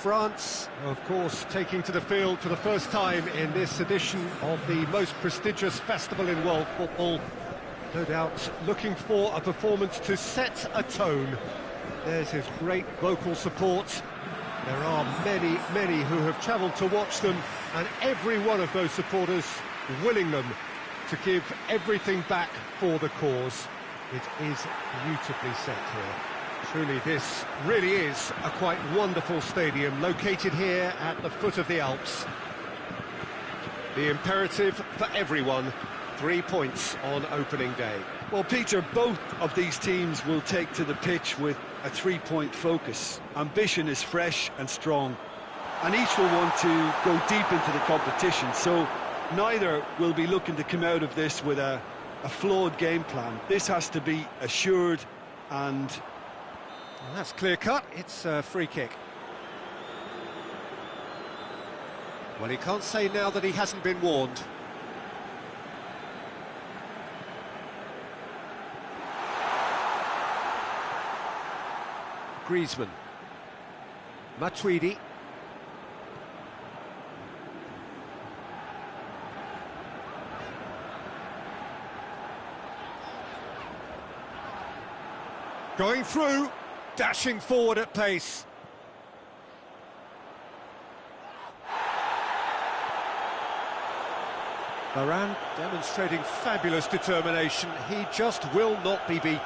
France, of course, taking to the field for the first time in this edition of the most prestigious festival in world football. No doubt looking for a performance to set a tone. There's his great vocal support. There are many, many who have travelled to watch them, and every one of those supporters willing them to give everything back for the cause. It is beautifully set here. Truly, this really is a quite wonderful stadium, located here at the foot of the Alps. The imperative for everyone, 3 points on opening day. Well, Peter, both of these teams will take to the pitch with a 3-point focus. Ambition is fresh and strong, and each will want to go deep into the competition, so neither will be looking to come out of this with a flawed game plan. This has to be assured and... Well, that's clear-cut. It's a free kick. Well, he can't say now that he hasn't been warned. Griezmann. Matuidi. Going through, dashing forward at pace. Varane demonstrating fabulous determination. He just will not be beaten.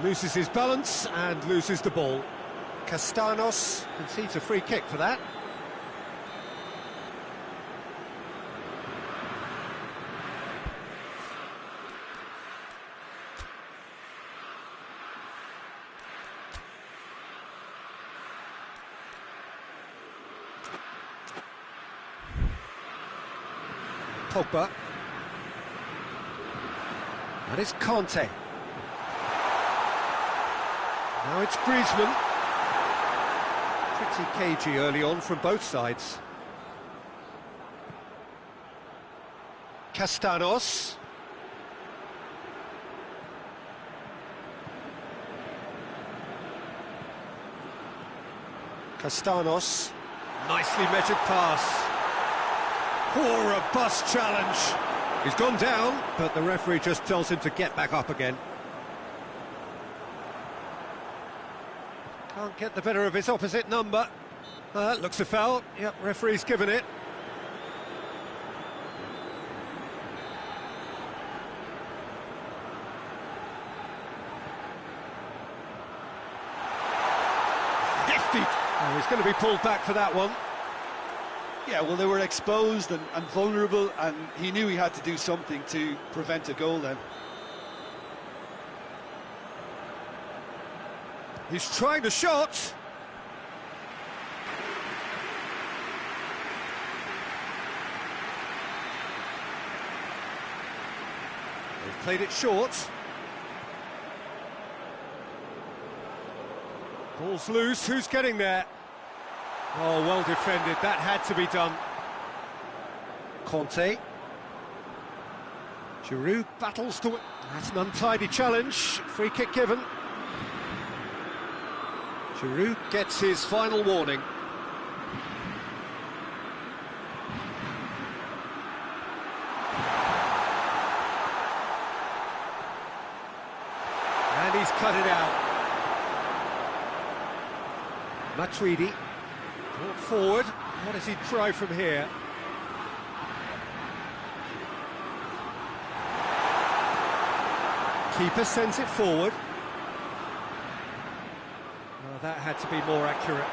Loses his balance and loses the ball. Castanos concedes a free kick for that. Pogba. And it's Conte. Now it's Griezmann. Pretty cagey early on from both sides. Castanos. Castanos. Nicely measured pass. Poor robust challenge. He's gone down, but the referee just tells him to get back up again. Can't get the better of his opposite number. That looks a foul. Yep, referee's given it. Hefty! Oh, he's going to be pulled back for that one. Yeah, well, they were exposed and vulnerable, and he knew he had to do something to prevent a goal then. He's trying the shot. They've played it short. Ball's loose, who's getting there? Oh, well defended, that had to be done. Conte. Giroud battles to it. That's an untidy challenge. Free kick given. Giroud gets his final warning. And he's cut it out. Matuidi. Brought forward. What does he try from here? Keeper sends it forward. Well, that had to be more accurate.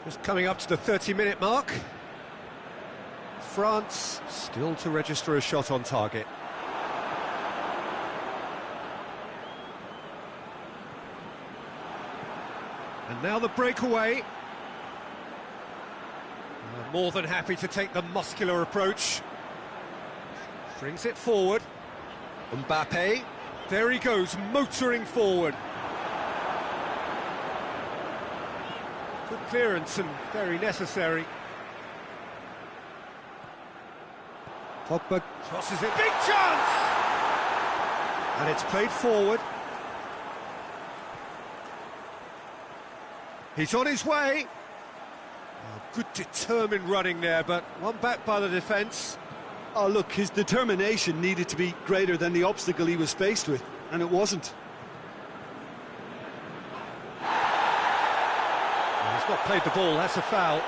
Just coming up to the 30-minute mark. France still to register a shot on target. And now the breakaway. More than happy to take the muscular approach. Brings it forward. Mbappe. There he goes, motoring forward. Good clearance and very necessary. Pogba crosses it. Big chance! And it's played forward. He's on his way. Oh, good determined running there, but one back by the defence. Oh, look, his determination needed to be greater than the obstacle he was faced with, and it wasn't. He's not played the ball, that's a foul.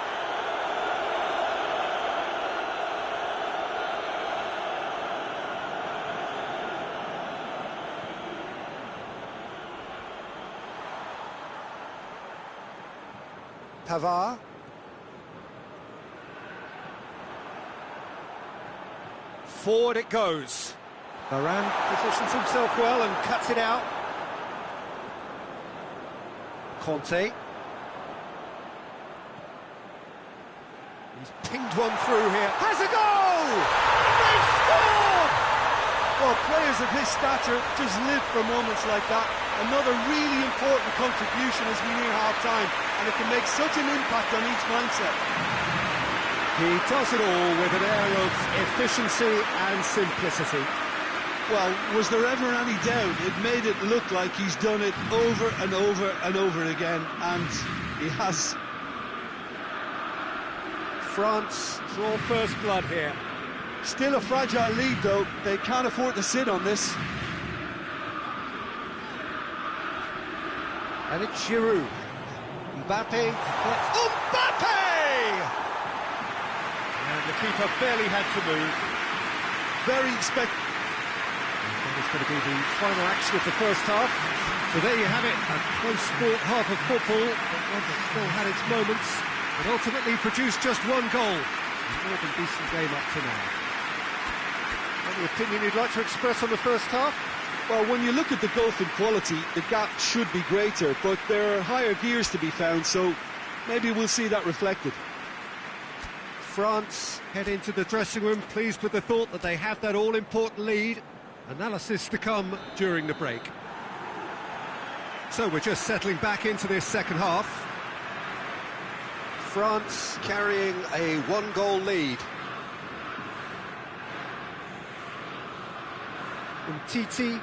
Pavard. Forward it goes. Varane positions himself well and cuts it out. Conte. He's pinged one through here. Has a goal! They've scored! Well, players of his stature just live for moments like that. Another really important contribution as we near half-time, and it can make such an impact on each mindset. He does it all with an air of efficiency and simplicity. Well, was there ever any doubt? It made it look like he's done it over and over and over again, and he has. France draw first blood here. Still a fragile lead, though. They can't afford to sit on this. And it's Giroud. Mbappe. Mbappe! And the keeper barely had to move. Very expected. That is going to be the final action of the first half. So there you have it, a close sport half of football, but one that still had its moments, but ultimately produced just one goal. A more than decent game up to now. Any opinion you'd like to express on the first half? Well, when you look at the gulf in quality, the gap should be greater, but there are higher gears to be found, so maybe we'll see that reflected. France head into the dressing room pleased with the thought that they have that all-important lead. Analysis to come during the break. So we're just settling back into this second half. France carrying a one-goal lead. Titi.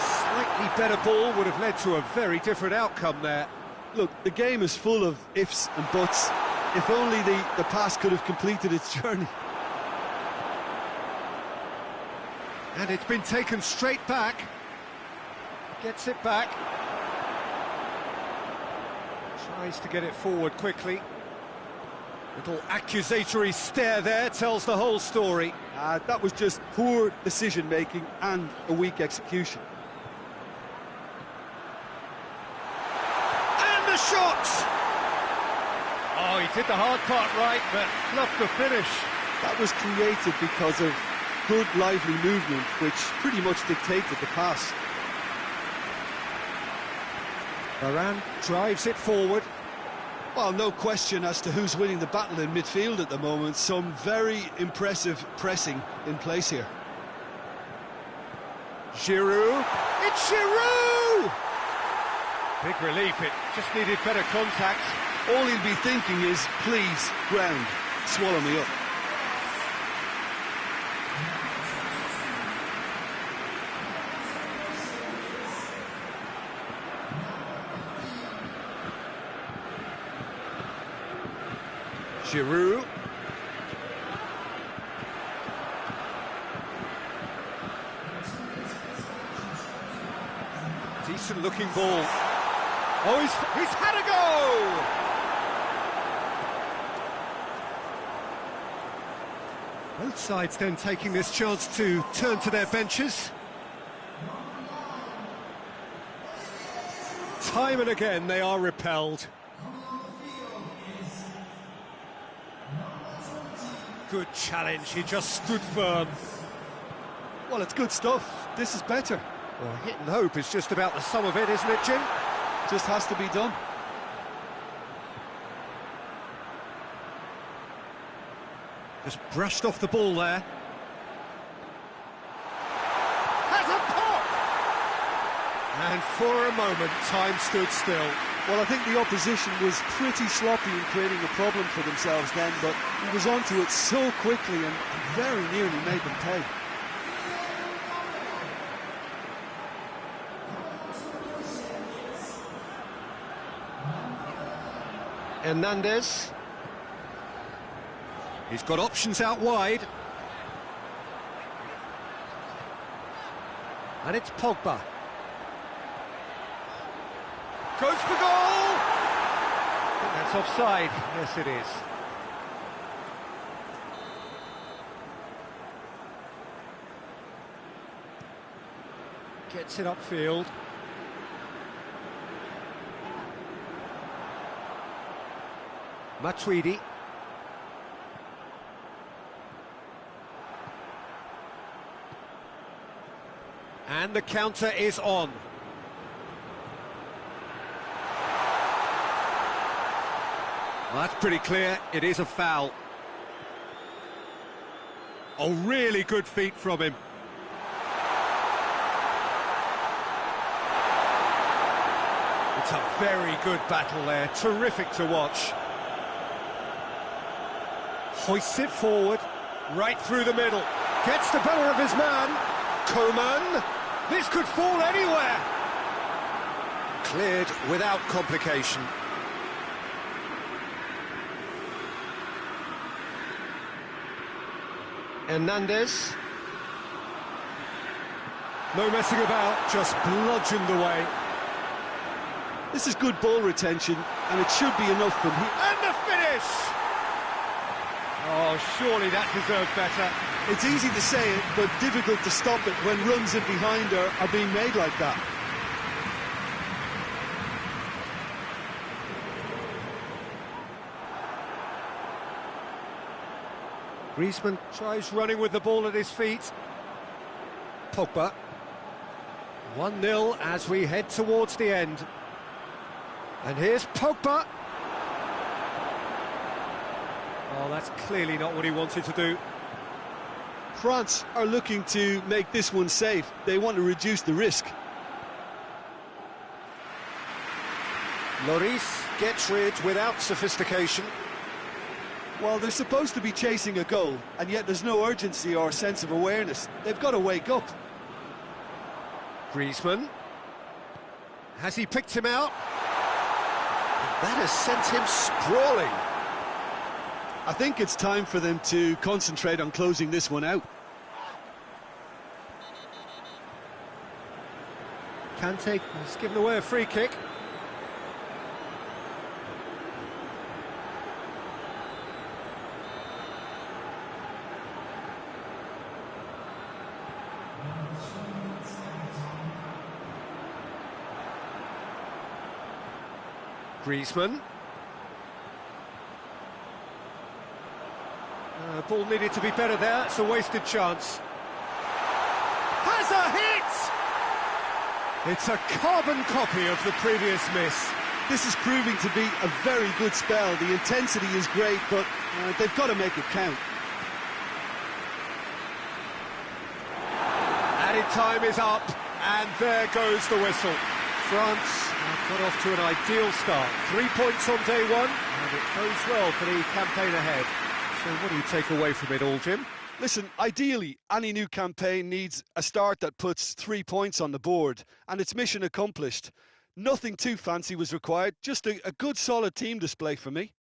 Slightly better ball would have led to a very different outcome there. Look, the game is full of ifs and buts. If only the pass could have completed its journey. And it's been taken straight back. Gets it back. Tries to get it forward quickly. Little accusatory stare there tells the whole story. That was just poor decision-making and a weak execution. And the shot! Oh, he did the hard part right, but fluffed the finish. That was created because of good, lively movement, which pretty much dictated the pass. Varane drives it forward. Well, no question as to who's winning the battle in midfield at the moment. Some very impressive pressing in place here. Giroud. It's Giroud! Big relief, it just needed better contact. All he'll be thinking is, please, ground, swallow me up. Giroud. Decent looking ball. Oh, he's had a go! Both sides then taking this chance to turn to their benches. Time and again they are repelled. Good challenge, he just stood firm. Well, it's good stuff. This is better. Well, hit and hope is just about the sum of it, isn't it, Jim? Just has to be done. Just brushed off the ball there. Has a pop! And for a moment, time stood still. Well, I think the opposition was pretty sloppy in creating a problem for themselves then, but he was onto it so quickly and very nearly made them pay. Hernandez. He's got options out wide. And it's Pogba. Goes for goal! I think that's offside. Yes, it is. Gets it upfield. Matuidi. And the counter is on. Well, that's pretty clear. It is a foul. Oh, really good feet from him. It's a very good battle there. Terrific to watch. Hoists it forward, right through the middle. Gets the better of his man. Coman. This could fall anywhere. Cleared without complication. Hernandez. No messing about, just bludgeoned away. This is good ball retention, and it should be enough from here. And the finish! Oh, surely that deserved better. It's easy to say it, but difficult to stop it when runs in behind are being made like that. Griezmann tries running with the ball at his feet. Pogba. 1-0 as we head towards the end. And here's Pogba. Oh, that's clearly not what he wanted to do. France are looking to make this one safe. They want to reduce the risk. Lloris gets rid without sophistication. Well, they're supposed to be chasing a goal, and yet there's no urgency or sense of awareness. They've got to wake up. Griezmann. Has he picked him out? That has sent him sprawling. I think it's time for them to concentrate on closing this one out. Kante has given away a free kick. Griezmann. Ball needed to be better there, it's a wasted chance. Has a hit! It's a carbon copy of the previous miss. This is proving to be a very good spell. The intensity is great, but they've got to make it count. Added time is up, and there goes the whistle. France got off to an ideal start. 3 points on day one, and it goes well for the campaign ahead. So what do you take away from it all, Jim? Listen, ideally, any new campaign needs a start that puts 3 points on the board, and it's mission accomplished. Nothing too fancy was required, just a good solid team display for me.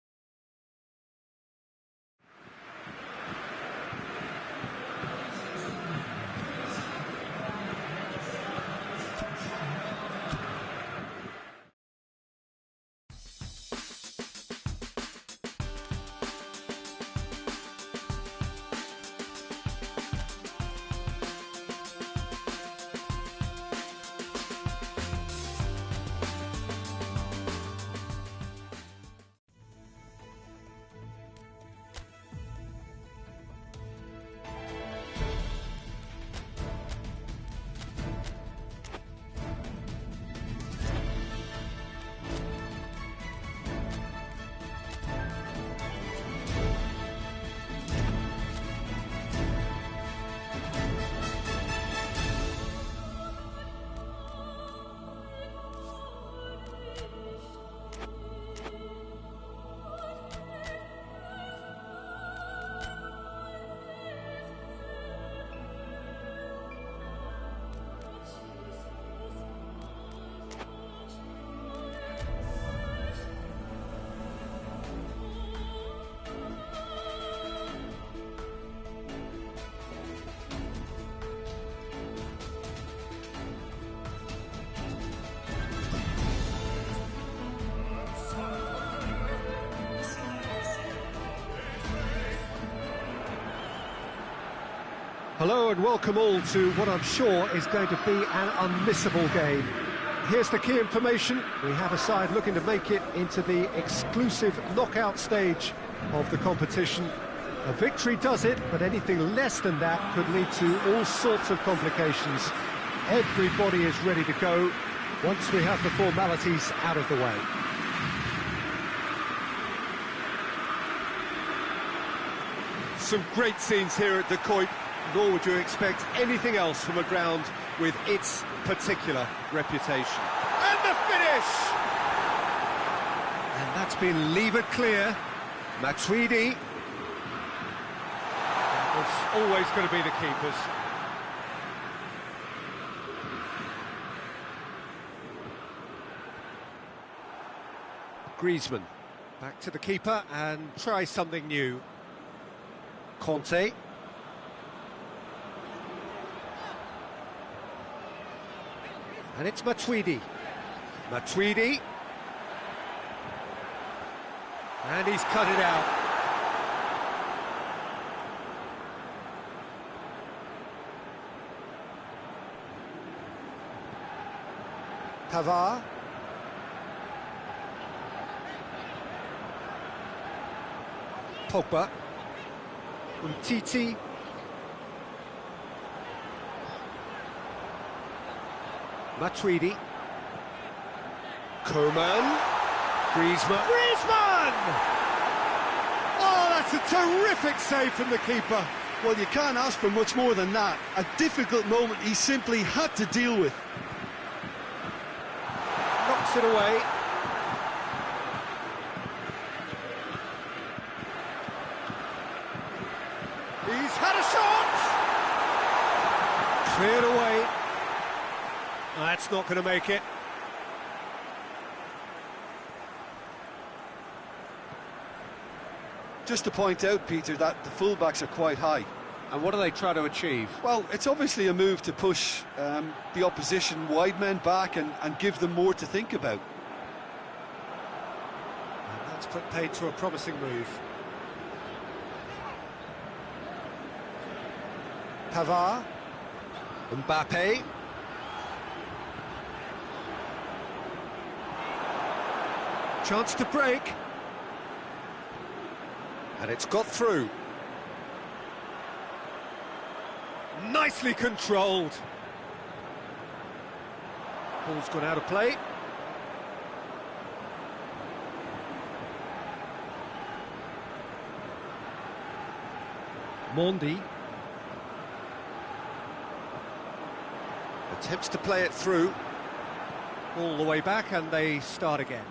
Hello and welcome all to what I'm sure is going to be an unmissable game. Here's the key information. We have a side looking to make it into the exclusive knockout stage of the competition. A victory does it, but anything less than that could lead to all sorts of complications. Everybody is ready to go once we have the formalities out of the way. Some great scenes here at the Kuip, nor would you expect anything else from a ground with its particular reputation. And the finish! And that's been levered clear. Matuidi. It's always going to be the keepers. Griezmann. Back to the keeper and try something new. Conte. And it's Matuidi. Matuidi. And he's cut it out. Pavard. Pogba. Umtiti. Matuidi. Coman. Griezmann. Griezmann! Oh, that's a terrific save from the keeper. Well, you can't ask for much more than that. A difficult moment he simply had to deal with. Knocks it away. He's had a shot! Cleared away. That's not going to make it. Just to point out, Peter, that the fullbacks are quite high. And what do they try to achieve? Well, it's obviously a move to push the opposition wide men back and give them more to think about. And that's put paid to a promising move. Pavard. Mbappe. Chance to break. And it's got through. Nicely controlled. Ball's gone out of play. Mondi. Attempts to play it through. All the way back and they start again.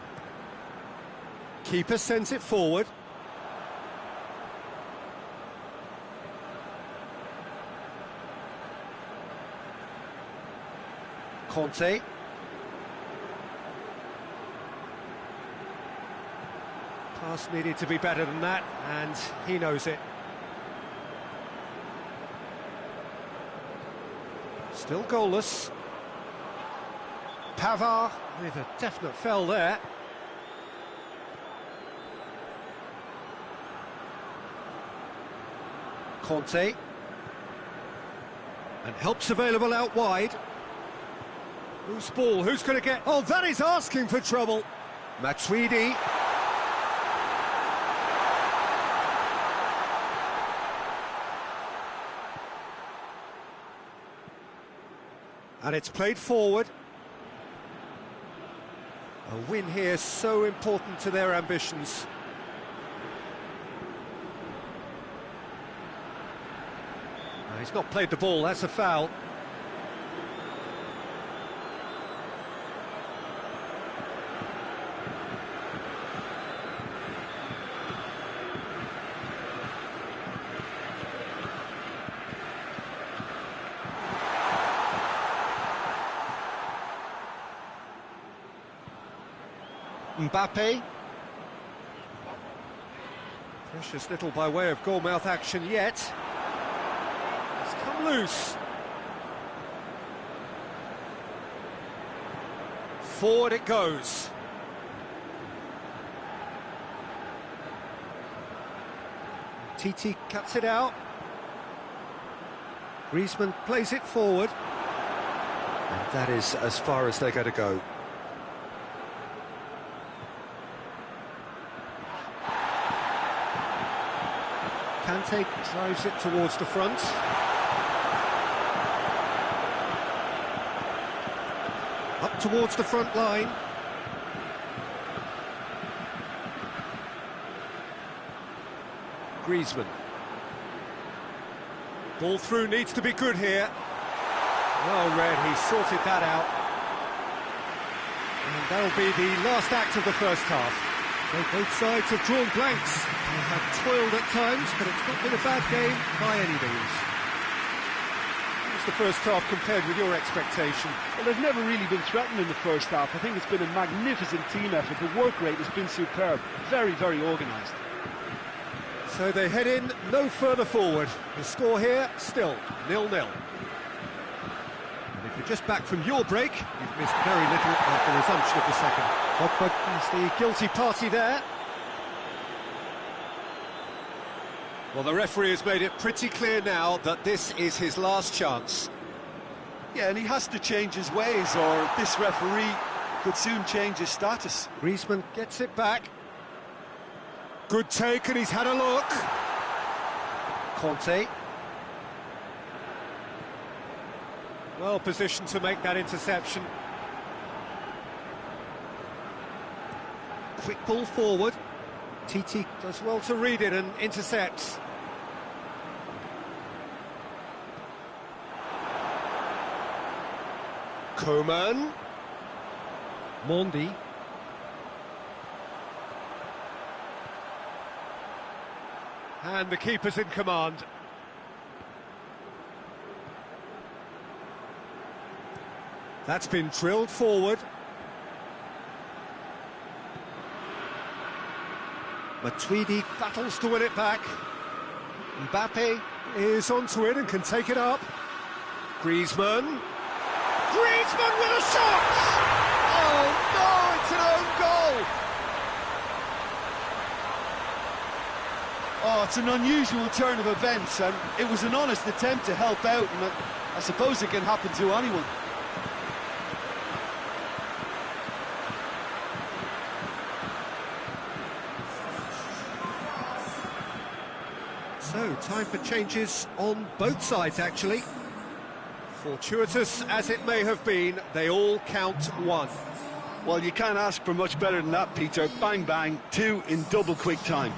Keeper sends it forward. Conte. Pass needed to be better than that, and he knows it. Still goalless. Pavard with a definite fell there. Conte. And help's available out wide. Who's ball? Who's going to get... Oh, that is asking for trouble. Matuidi. And it's played forward. A win here so important to their ambitions. No, he's not played the ball, that's a foul. Mbappe. Precious little by way of goal-mouth action yet. It's come loose. Forward it goes. Titi cuts it out. Griezmann plays it forward. And that is as far as they're going to go. Kante drives it towards the front. Up towards the front line. Griezmann. Ball through needs to be good here. Well read, he sorted that out. And that'll be the last act of the first half. So both sides have drawn blanks. They have toiled at times, but it's not been a bad game by any means. How's the first half compared with your expectation? Well, they've never really been threatened in the first half. I think it's been a magnificent team effort. The work rate has been superb. Very, very organised. So they head in no further forward. The score here, still 0-0. And if you're just back from your break, you've missed very little of the resumption of the second. Pogba is the guilty party there. Well, the referee has made it pretty clear now that this is his last chance. Yeah, and he has to change his ways, or this referee could soon change his status. Griezmann gets it back. Good take, and he's had a look. Conte. Well positioned to make that interception. Quick ball forward. Titi does well to read it and intercepts. Coman. Mondi. And the keeper's in command. That's been drilled forward. Matuidi battles to win it back. Mbappe is onto it and can take it up. Griezmann. Griezmann with a shot! Oh no, it's an own goal! Oh, it's an unusual turn of events, and it was an honest attempt to help out, and I suppose it can happen to anyone. So, time for changes on both sides, actually. Fortuitous as it may have been, they all count one. Well, you can't ask for much better than that, Peter. Bang, bang, two in double quick time.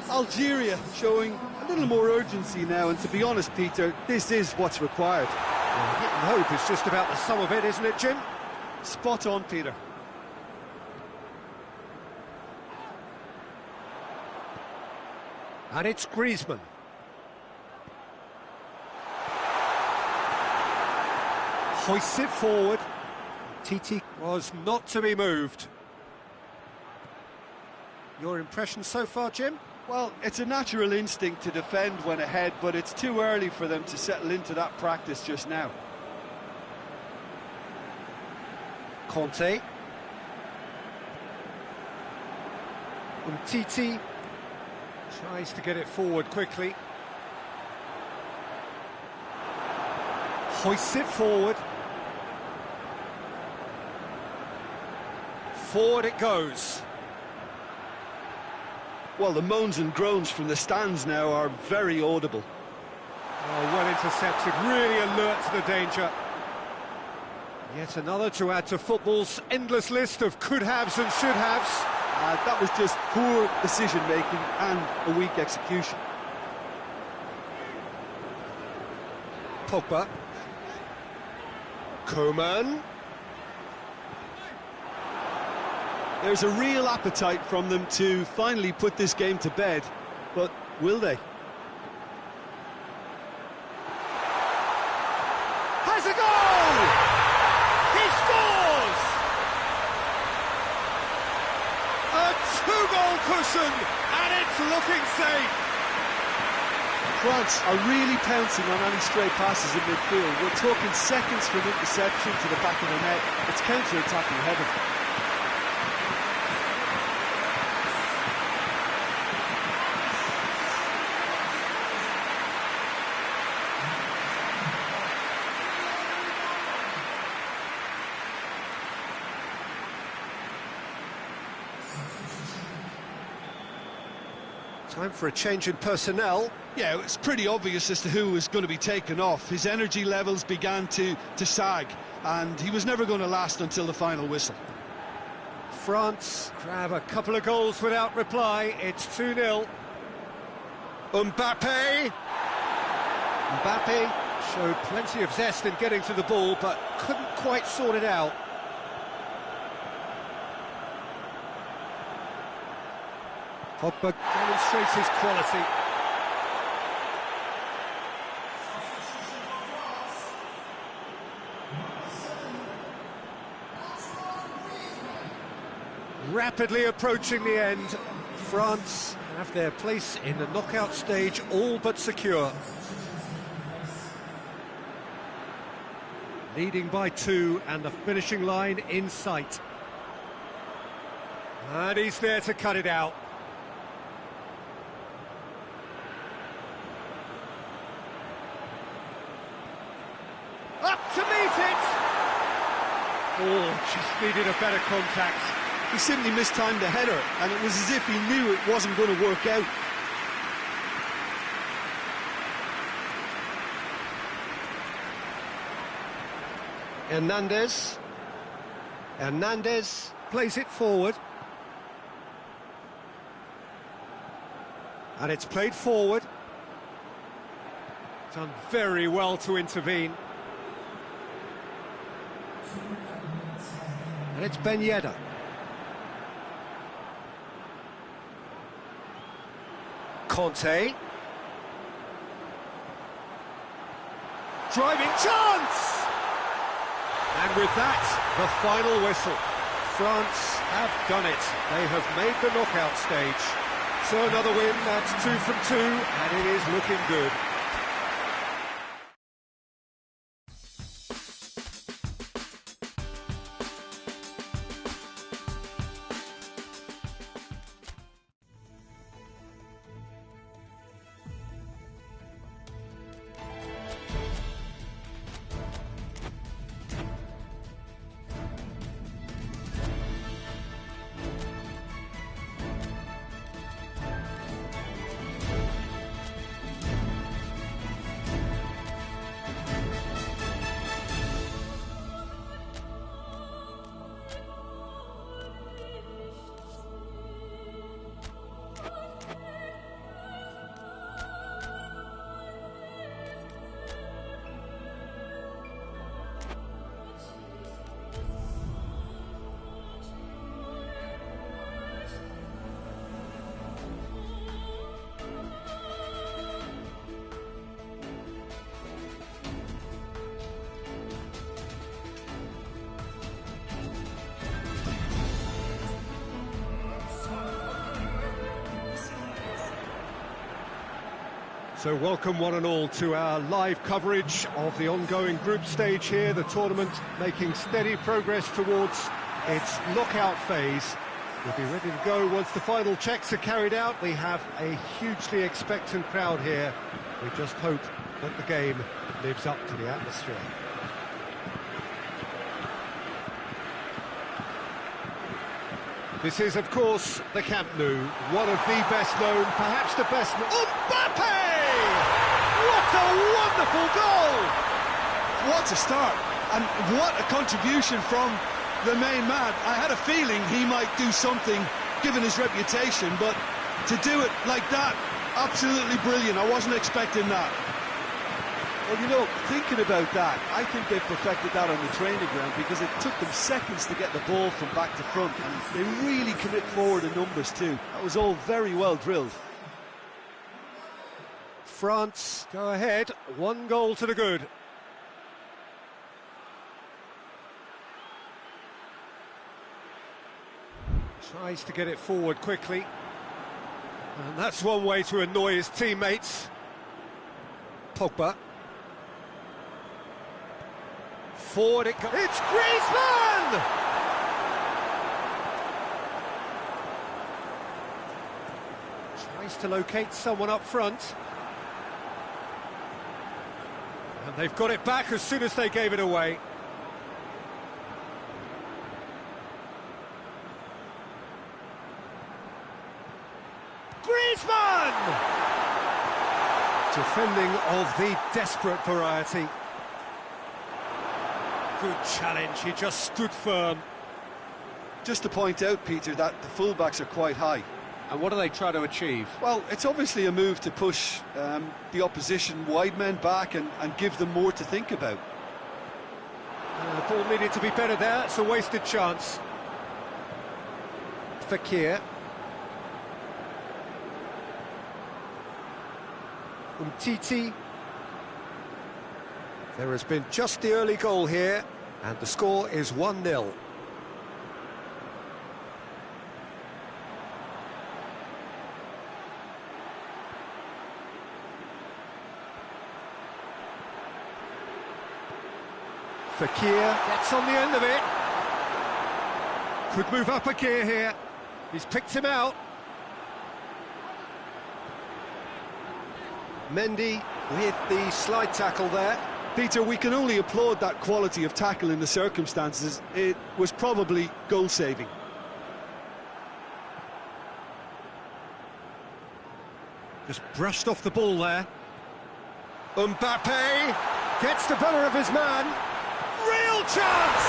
Algeria showing a little more urgency now, and to be honest, Peter, this is what's required. Well, hit and hope is just about the sum of it, isn't it, Jim? Spot on, Peter. And it's Griezmann. Hoists it forward. Titi was not to be moved. Your impression so far, Jim? Well, it's a natural instinct to defend when ahead, but it's too early for them to settle into that practice just now. Conte. Titi tries to get it forward quickly. Hoists it forward. Forward it goes. Well, the moans and groans from the stands now are very audible. Oh, well intercepted, really alert to the danger. Yet another to add to football's endless list of could-haves and should-haves. That was just poor decision-making and a weak execution. Pogba. Coman. There's a real appetite from them to finally put this game to bed, but will they? Has a goal! He scores! A two-goal cushion, and it's looking safe. France are really pouncing on any stray passes in midfield. We're talking seconds from interception to the back of the net. It's counter-attacking heaven. Time for a change in personnel. Yeah, it's pretty obvious as to who was going to be taken off. His energy levels began to sag, and he was never going to last until the final whistle. France grab a couple of goals without reply. It's 2-0. Mbappe showed plenty of zest in getting to the ball, but couldn't quite sort it out. Pogba demonstrates his quality. Rapidly approaching the end, France have their place in the knockout stage all but secure. Leading by 2 and the finishing line in sight. And he's there to cut it out. Up to meet it! Oh, just needed a better contact. He simply mistimed the header, and it was as if he knew it wasn't going to work out. Hernandez plays it forward. And it's played forward. Done very well to intervene. And it's Ben Yedder. Conte. Driving chance! And with that, the final whistle. France have done it. They have made the knockout stage. So another win, that's 2 from 2, and it is looking good. So welcome one and all to our live coverage of the ongoing group stage here, the tournament making steady progress towards its knockout phase. We'll be ready to go once the final checks are carried out. We have a hugely expectant crowd here. We just hope that the game lives up to the atmosphere. This is, of course, the Camp Nou, one of the best known, perhaps the best known... Mbappe! What a wonderful goal! What a start, and what a contribution from the main man. I had a feeling he might do something, given his reputation, but to do it like that, absolutely brilliant. I wasn't expecting that. Well, you know, thinking about that, I think they perfected that on the training ground because it took them seconds to get the ball from back to front, and they really commit forward in numbers too. That was all very well drilled. France go ahead, 1 goal to the good. Tries to get it forward quickly. And that's one way to annoy his teammates. Pogba. Forward it goes. It's Griezmann! Tries to locate someone up front. And they've got it back as soon as they gave it away. Griezmann! Defending of the desperate variety. Good challenge, he just stood firm. Just to point out, Peter, that the fullbacks are quite high. And what do they try to achieve? Well, it's obviously a move to push the opposition wide men back and give them more to think about. The ball needed to be better there, it's a wasted chance. Fekir. Umtiti. There has been just the early goal here, and the score is 1-0. Fekir gets on the end of it. Could move up a gear here. He's picked him out. Mendy with the slide tackle there. Peter, we can only applaud that quality of tackle in the circumstances. It was probably goal-saving. Just brushed off the ball there. Mbappe gets the better of his man. Real chance!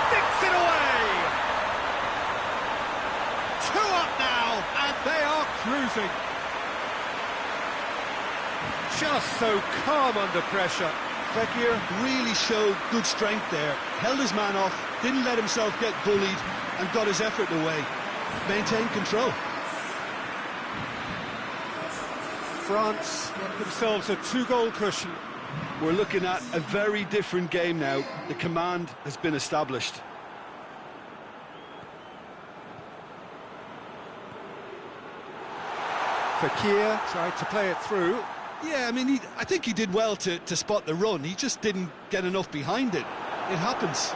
Sticks it away! 2 up now, and they are cruising. Just so calm under pressure. Fekir really showed good strength there. Held his man off, didn't let himself get bullied, and got his effort away. Maintained control. France get themselves a 2-goal cushion. We're looking at a very different game now. The command has been established. Fekir tried to play it through. Yeah, I mean, I think he did well to spot the run. He just didn't get enough behind it. It happens.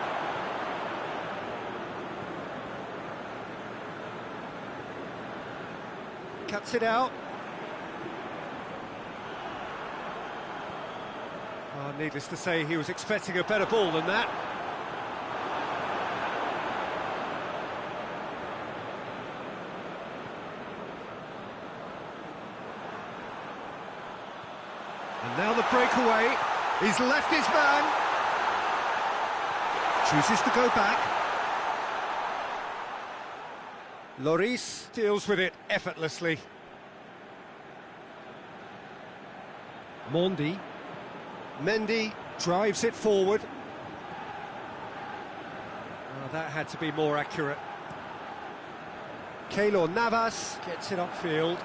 Cuts it out. Oh, needless to say, he was expecting a better ball than that. And now the breakaway. He's left his man. Chooses to go back. Lloris deals with it effortlessly. Mendy drives it forward. Oh, that had to be more accurate. Keylor Navas gets it upfield.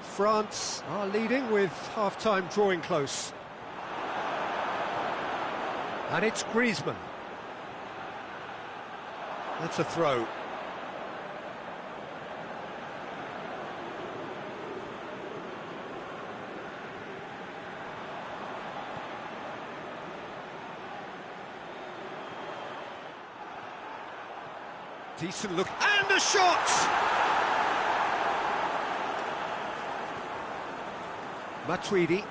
France are leading with half-time drawing close. And it's Griezmann. That's a throw. Decent look, and a shot! Matuidi.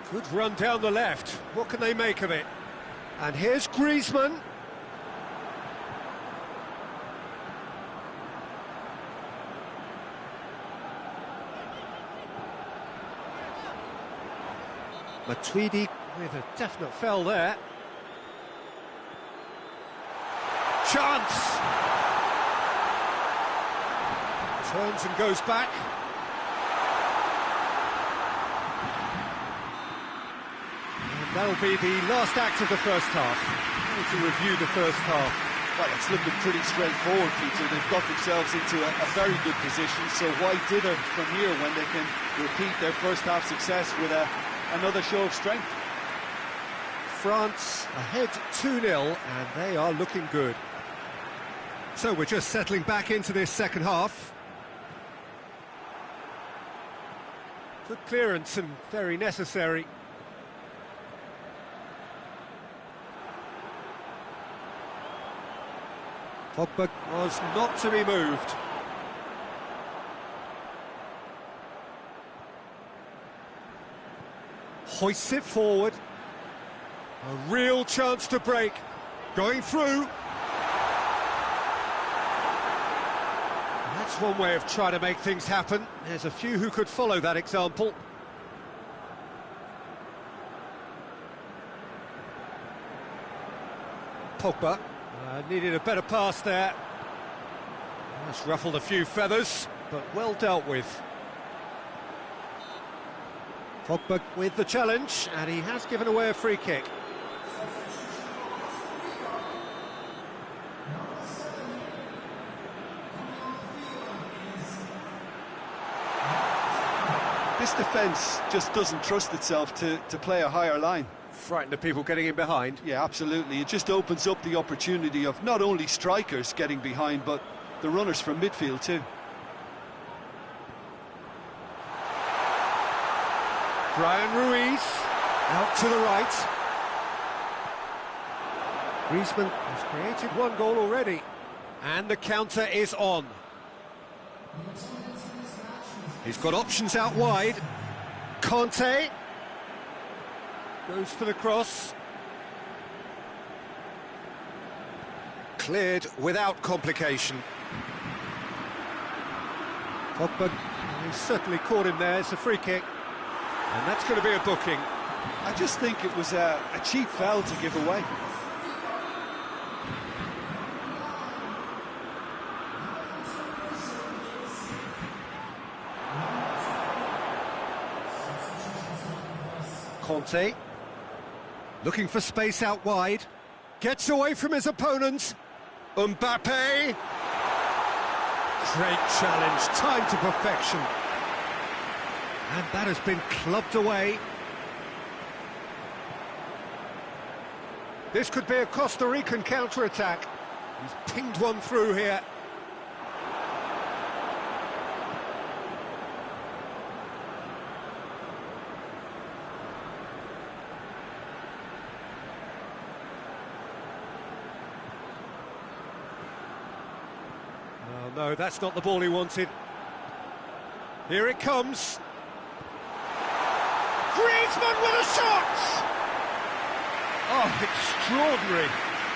Good run down the left. What can they make of it? And here's Griezmann. Matuidi with a definite foul there. Chance! Turns and goes back. And that'll be the last act of the first half. To review the first half. Well, it's looking pretty straightforward, Peter. They've got themselves into a very good position, so why dither from here when they can repeat their first half success with another show of strength? France ahead 2-0, and they are looking good. So we're just settling back into this second half. Good clearance and very necessary. Pogba was not to be moved. Hoists it forward. A real chance to break. Going through. one way of trying to make things happen. There's a few who could follow that example. Pogba needed a better pass there. That's ruffled a few feathers, but well dealt with. Pogba with the challenge, and he has given away a free kick. This defence just doesn't trust itself to play a higher line. Frightened of people getting in behind. Yeah, absolutely. It just opens up the opportunity of not only strikers getting behind, but the runners from midfield too. Brian Ruiz, out to the right. Griezmann has created one goal already. And the counter is on. He's got options out wide. Conte goes for the cross. Cleared without complication. Pogba, he's certainly caught him there. It's a free kick. And that's going to be a booking. I just think it was a cheap foul to give away. Conte, looking for space out wide, gets away from his opponent. Mbappe, great challenge, time to perfection. And that has been clubbed away. This could be a Costa Rican counter-attack. He's pinged one through here. Oh, no, that's not the ball he wanted. Here it comes. Griezmann with a shot! Oh, extraordinary.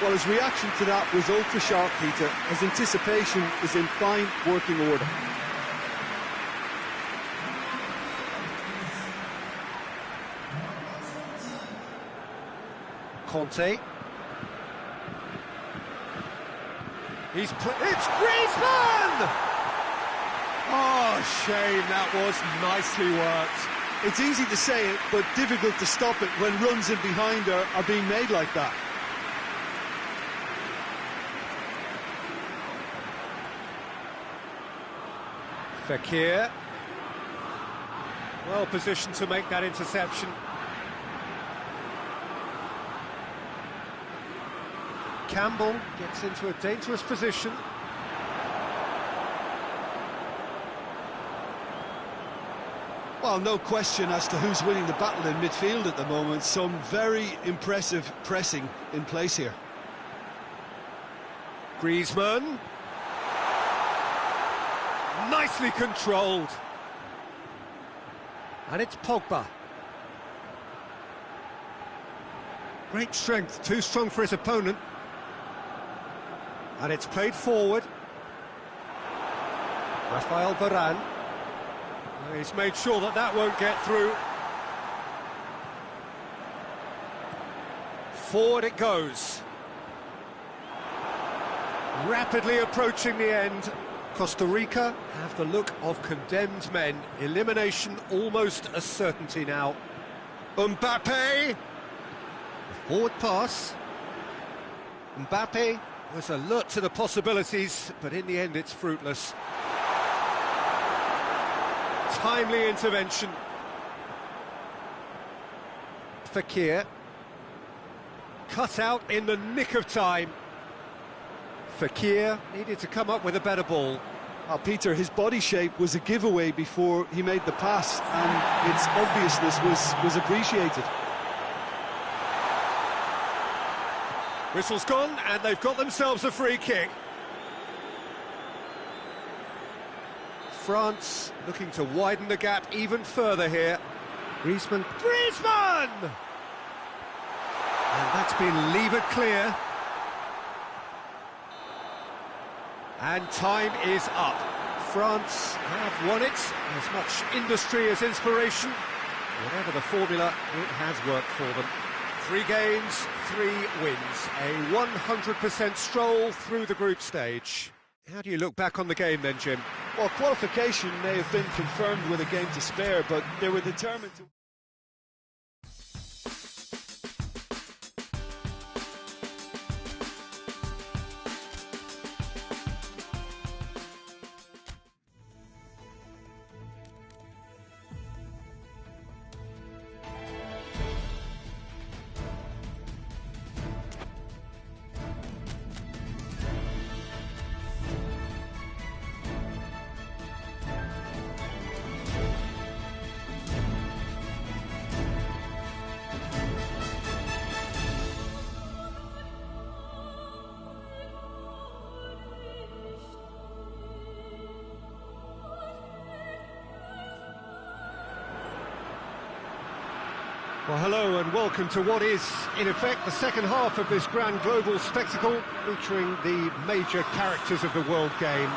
Well, his reaction to that was ultra-sharp, Peter. His anticipation is in fine working order. Conte. It's Griezmann! Oh, shame, that was nicely worked. It's easy to say it, but difficult to stop it when runs in behind are being made like that. Fekir. Well positioned to make that interception. Campbell gets into a dangerous position. Well, no question as to who's winning the battle in midfield at the moment. Some very impressive pressing in place here. Griezmann. Nicely controlled. And it's Pogba. Great strength, too strong for his opponent. And it's played forward. Rafael Varane. He's made sure that that won't get through. Forward it goes. Rapidly approaching the end. Costa Rica have the look of condemned men. Elimination almost a certainty now. Mbappe. The forward pass. Mbappe was alert to the possibilities, but in the end it's fruitless. Timely intervention. Fekir. Cut out in the nick of time. Fekir needed to come up with a better ball. Oh, Peter, his body shape was a giveaway before he made the pass, and its obviousness was appreciated. Whistle's gone, and they've got themselves a free kick. France looking to widen the gap even further here. Griezmann. Griezmann! And that's been levered clear. And time is up. France have won it. As much industry as inspiration. Whatever the formula, it has worked for them. 3 games, 3 wins. A 100% stroll through the group stage. How do you look back on the game then, Jim? Well, qualification may have been confirmed with a game to spare, but they were determined to... Well, hello and welcome to what is, in effect, the second half of this grand global spectacle, featuring the major characters of the world game.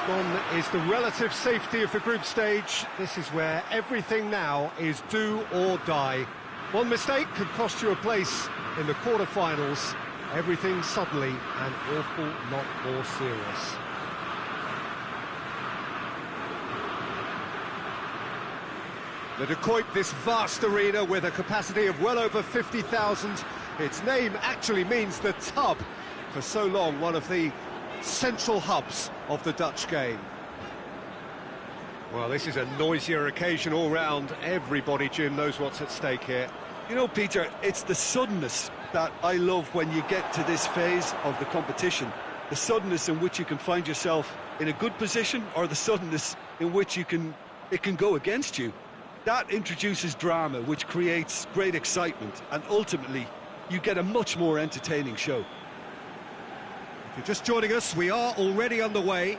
Gone is the relative safety of the group stage. This is where everything now is do or die. One mistake could cost you a place in the quarter-finals. Everything suddenly an awful lot more serious. The De Kuip, this vast arena with a capacity of well over 50,000. Its name actually means the tub. For so long, one of the central hubs of the Dutch game. Well, this is a noisier occasion all round. Everybody, Jim, knows what's at stake here. You know, Peter, it's the suddenness that I love when you get to this phase of the competition. The suddenness in which you can find yourself in a good position, or the suddenness in which it can go against you. That introduces drama, which creates great excitement, and ultimately you get a much more entertaining show. If you're just joining us, we are already underway.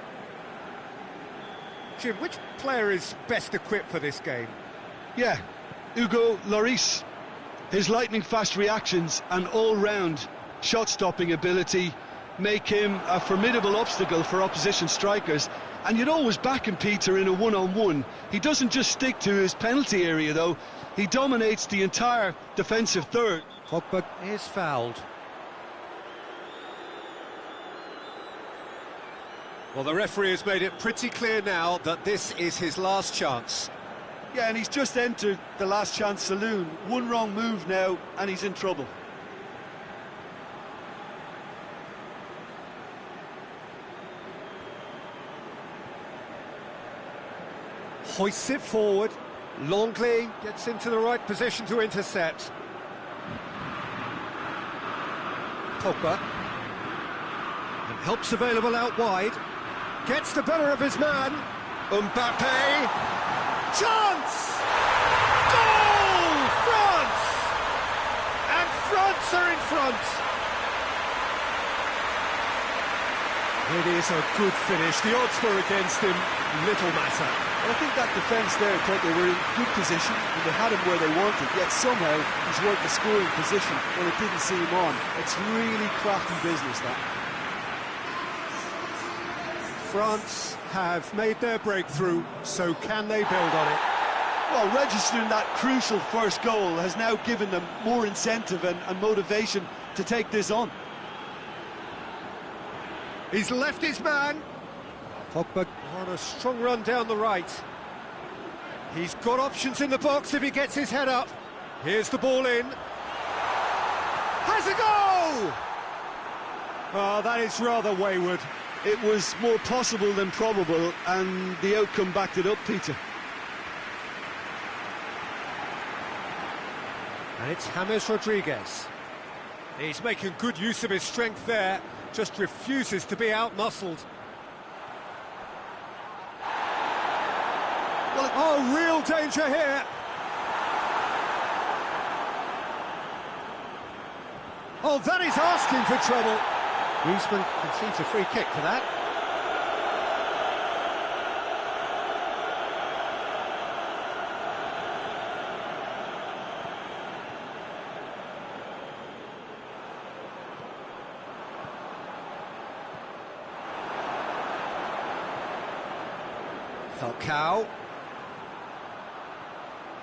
Jim, which player is best equipped for this game? Yeah, Hugo Lloris. His lightning-fast reactions and all-round shot-stopping ability make him a formidable obstacle for opposition strikers. And you'd always back him, Peter, in a one-on-one. He doesn't just stick to his penalty area, though. He dominates the entire defensive third. Pogba is fouled. Well, the referee has made it pretty clear now that this is his last chance. Yeah, and he's just entered the last chance saloon. One wrong move now, and he's in trouble. Hoists it forward. Longley gets into the right position to intercept. Pogba. And help's available out wide. Gets the better of his man. Mbappe. Chance! Goal! France! And France are in front. It is a good finish. The odds were against him. Little matter. I think that defence there thought they were in good position and they had him where they wanted, yet somehow he's worked the scoring position when it didn't see him on. It's really crafty business, that. France have made their breakthrough, so can they build on it? Well, registering that crucial first goal has now given them more incentive and motivation to take this on. He's left his man. Pogba on a strong run down the right. He's got options in the box if he gets his head up. Here's the ball in. Has a goal! Oh, that is rather wayward. It was more possible than probable, and the outcome backed it up, Peter. And it's James Rodriguez. He's making good use of his strength there, just refuses to be out-muscled. Oh, real danger here. Oh, that is asking for trouble. Griezmann concedes a free kick for that. Falcao.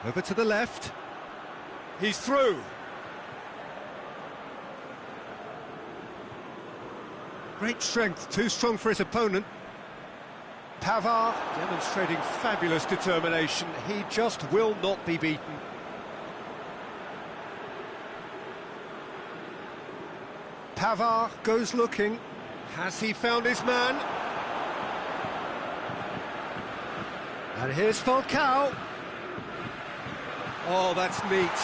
Over to the left. He's through. Great strength, too strong for his opponent. Pavard demonstrating fabulous determination. He just will not be beaten. Pavard goes looking. Has he found his man? And here's Falcao. Oh, that's neat.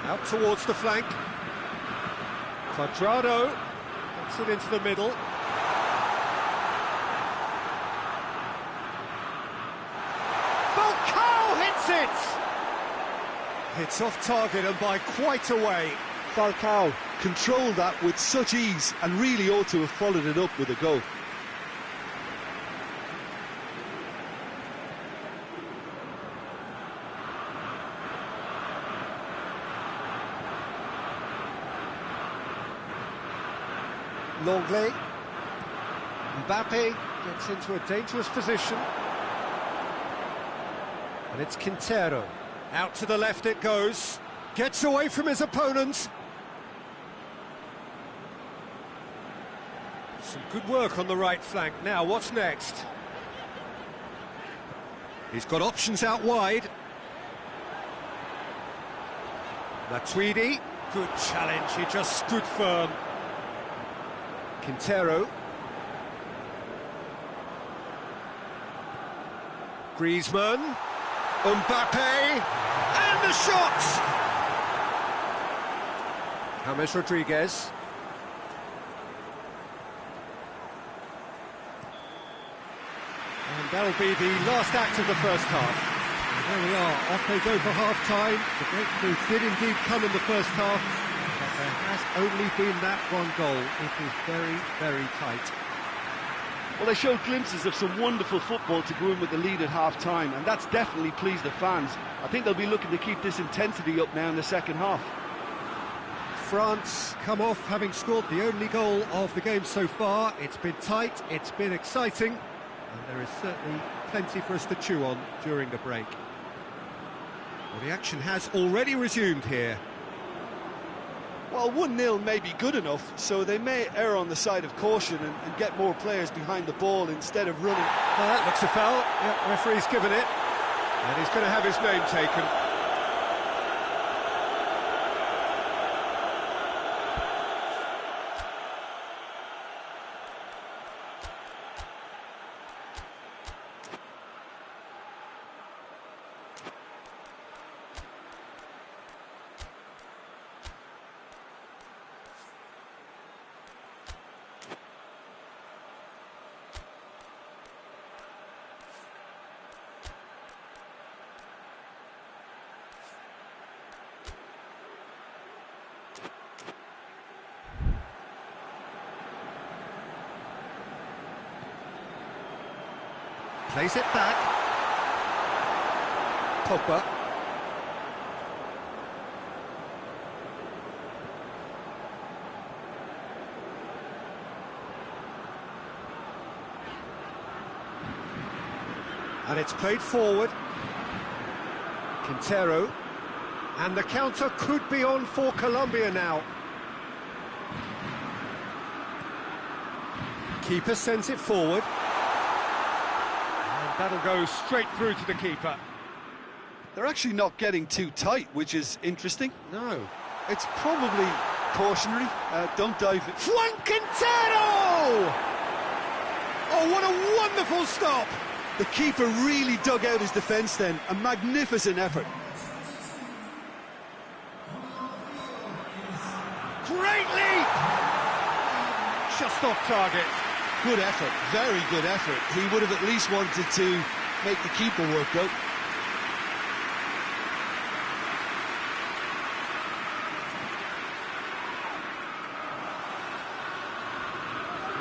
Out towards the flank. Quadrado gets it into the middle. Falcao hits it! Hits off target and by quite a way. Falcao controlled that with such ease and really ought to have followed it up with a goal. Longley. Mbappe gets into a dangerous position. And it's Quintero. Out to the left it goes. Gets away from his opponent. Some good work on the right flank. Now, what's next? He's got options out wide. Matuidi. Good challenge. He just stood firm. Quintero. Griezmann. Mbappe. And the shot! James Rodriguez. And that'll be the last act of the first half. And there we are, off they go for half-time. The breakthrough did indeed come in the first half, but there has only been that one goal. It is very, very tight. Well, they showed glimpses of some wonderful football to go in with the lead at half-time, and that's definitely pleased the fans. I think they'll be looking to keep this intensity up now in the second half. France come off having scored the only goal of the game so far. It's been tight, it's been exciting, and there is certainly plenty for us to chew on during the break. Well, the action has already resumed here. Well, 1-0 may be good enough, so they may err on the side of caution and get more players behind the ball instead of running. That looks a foul. Yep, referee's given it, and he's going to have his name taken. Plays it back. Pogba. And it's played forward. Quintero. And the counter could be on for Colombia now. Keeper sends it forward. That'll go straight through to the keeper. They're actually not getting too tight, which is interesting. No. It's probably cautionary. Don't dive it. Juan Quintero! Oh, what a wonderful stop! The keeper really dug out his defence then. A magnificent effort. Great leap! Just off target. Good effort, very good effort. He would have at least wanted to make the keeper work out.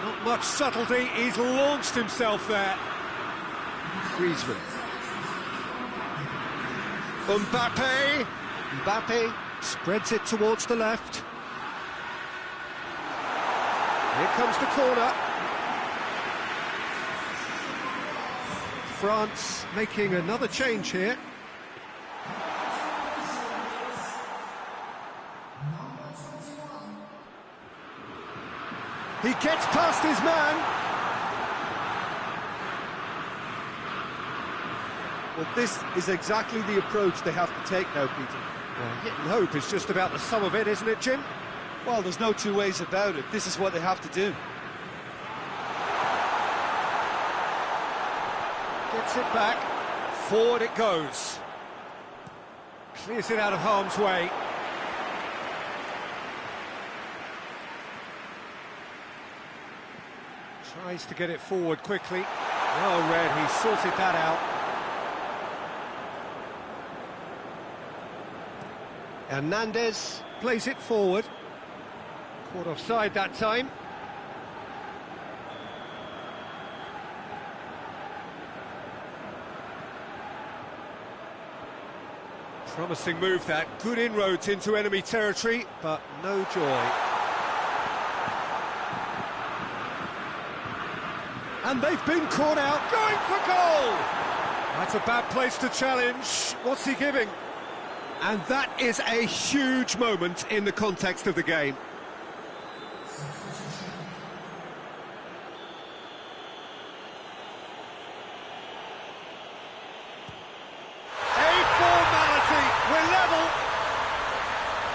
Not much subtlety, he's launched himself there. Griezmann. Mbappe. Mbappe spreads it towards the left. Here comes the corner. France making another change here. He gets past his man. Well, this is exactly the approach they have to take now, Peter. Well, hit and hope is just about the sum of it, isn't it, Jim? Well, there's no two ways about it. This is what they have to do. Gets it back. Forward it goes. Clears it out of harm's way. Tries to get it forward quickly. Well read, he sorted that out. Hernandez plays it forward. Caught offside that time. Promising move that. Good inroads into enemy territory, but no joy. And they've been caught out, going for goal! That's a bad place to challenge. What's he giving? And that is a huge moment in the context of the game. A formality, we're level.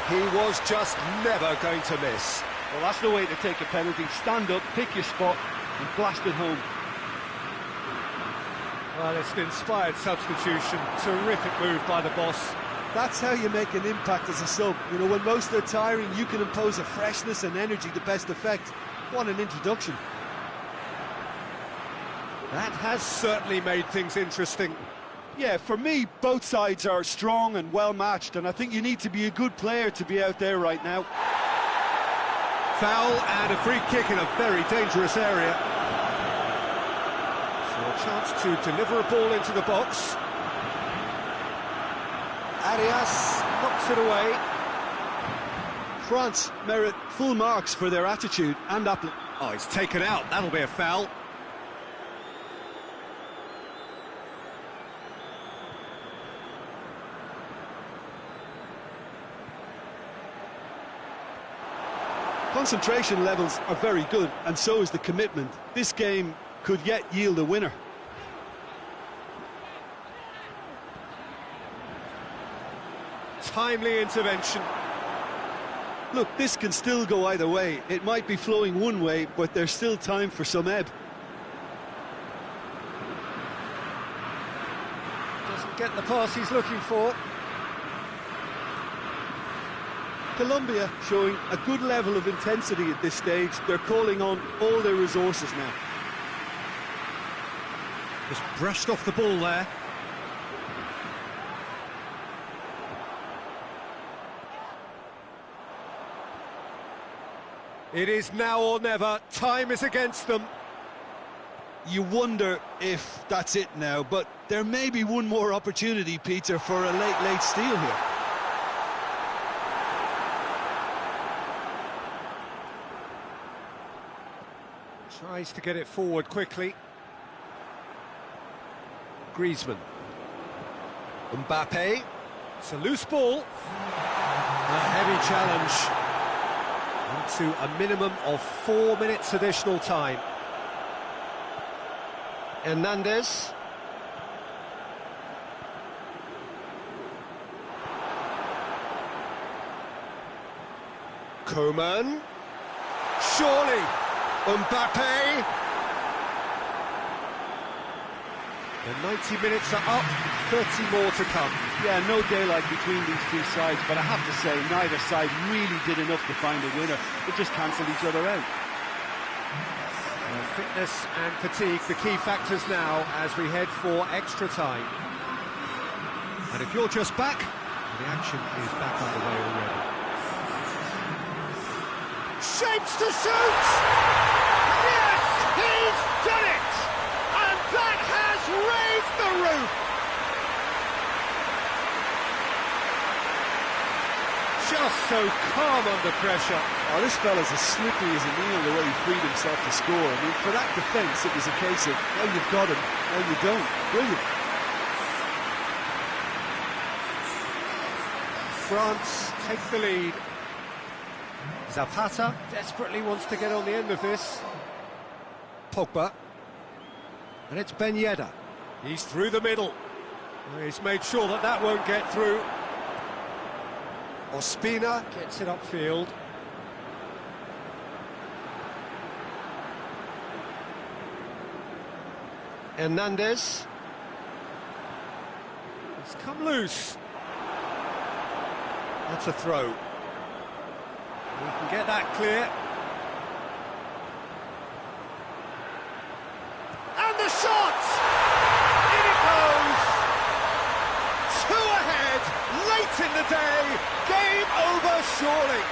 He was just never going to miss. Well, that's the way to take a penalty. Stand up, pick your spot, and blast it home. Well, it's an inspired substitution. Terrific move by the boss. That's how you make an impact as a sub. You know, when most are tiring, you can impose a freshness and energy to best effect. What an introduction. That has certainly made things interesting. Yeah, for me, both sides are strong and well matched, and I think you need to be a good player to be out there right now. Foul and a free kick in a very dangerous area. So a chance to deliver a ball into the box. Arias knocks it away. France merit full marks for their attitude and Oh, he's taken out. That'll be a foul. Concentration levels are very good, and so is the commitment. This game could yet yield a winner. Timely intervention. Look, this can still go either way. It might be flowing one way, but there's still time for some ebb. Doesn't get the pass he's looking for. Colombia showing a good level of intensity at this stage. They're calling on all their resources now. Just brushed off the ball there. It is now or never. Time is against them. You wonder if that's it now, but there may be one more opportunity, Peter, for a late steal here. Tries to get it forward quickly. Griezmann. Mbappe. It's a loose ball. A heavy challenge. Into a minimum of 4 minutes additional time. Hernandez. Coman. Surely. Mbappe. The 90 minutes are up, 30 more to come. Yeah, no daylight between these two sides, but I have to say, neither side really did enough to find a winner. They just cancelled each other out. Fitness and fatigue, the key factors now as we head for extra time. And if you're just back, the action is back underway already. Shapes to shoot! Yes, he's done it! And that has raised the roof! Just so calm under pressure. Oh, this fella's as slippery as a needle the way he freed himself to score. I mean, for that defence, it was a case of, now you've got him, now you don't. Brilliant. France take the lead. Zapata desperately wants to get on the end of this. Pogba. And it's Ben Yedder. He's through the middle. He's made sure that that won't get through. Ospina gets it upfield. Hernandez. It's come loose. That's a throw. We can get that clear. And the shot! In it goes! Two ahead, late in the day. Game over, surely.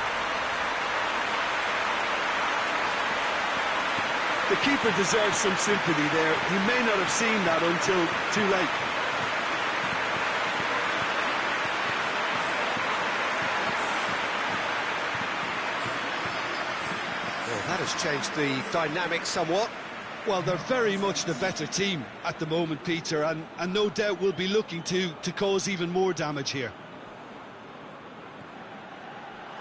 The keeper deserves some sympathy there. He may not have seen that until too late. That has changed the dynamic somewhat. Well, they're very much the better team at the moment, Peter, and no doubt will be looking to cause even more damage here.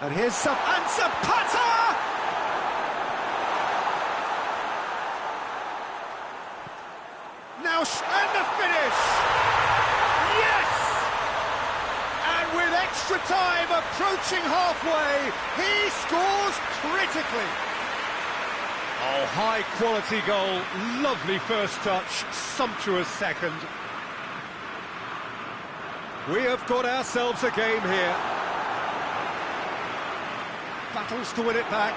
And here's Zapata! Now, and the finish! Yes! And with extra time approaching halfway, he scores critically. Oh, high-quality goal, lovely first touch, sumptuous second. We have got ourselves a game here. Battles to win it back.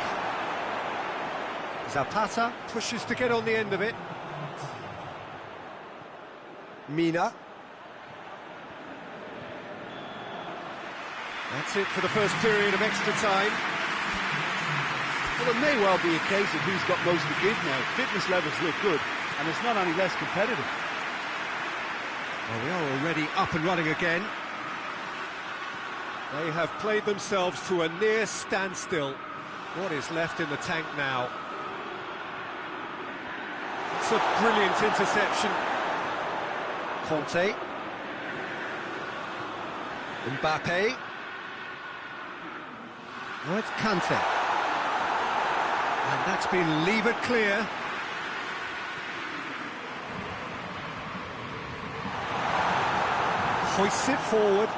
Zapata pushes to get on the end of it. Mina. That's it for the first period of extra time. Well, it may well be a case of who's got most to give now. Fitness levels look good, and it's not any less competitive. Well, we are already up and running again. They have played themselves to a near standstill. What is left in the tank now? It's a brilliant interception. Conte. Mbappe. Now it's Kante. And that's been levered clear. Hoists it forward.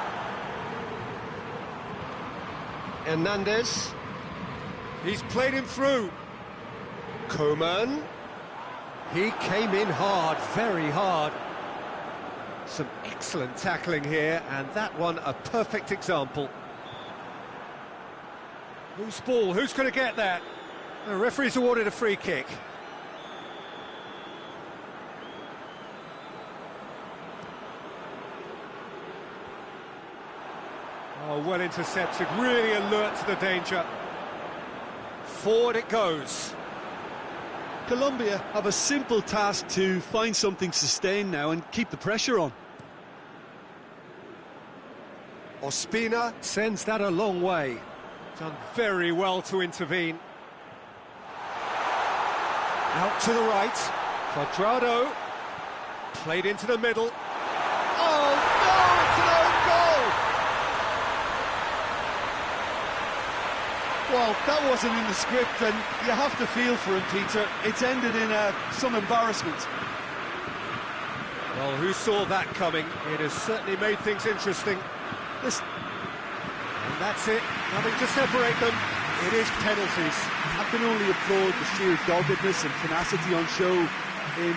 Hernandez. He's played him through. Coman. He came in hard, very hard. Some excellent tackling here, and that one a perfect example. Who's ball? Who's going to get that? The referee's awarded a free kick. Oh, well intercepted, really alert to the danger. Forward it goes. Colombia have a simple task to find something sustained now and keep the pressure on. Ospina sends that a long way. Done very well to intervene. Out to the right, Cuadrado, played into the middle. Oh no, it's an own goal! Well, that wasn't in the script, and you have to feel for him, Peter. It's ended in some embarrassment. Well, who saw that coming? It has certainly made things interesting. And that's it, nothing to separate them. It is penalties. I can only applaud the sheer doggedness and tenacity on show in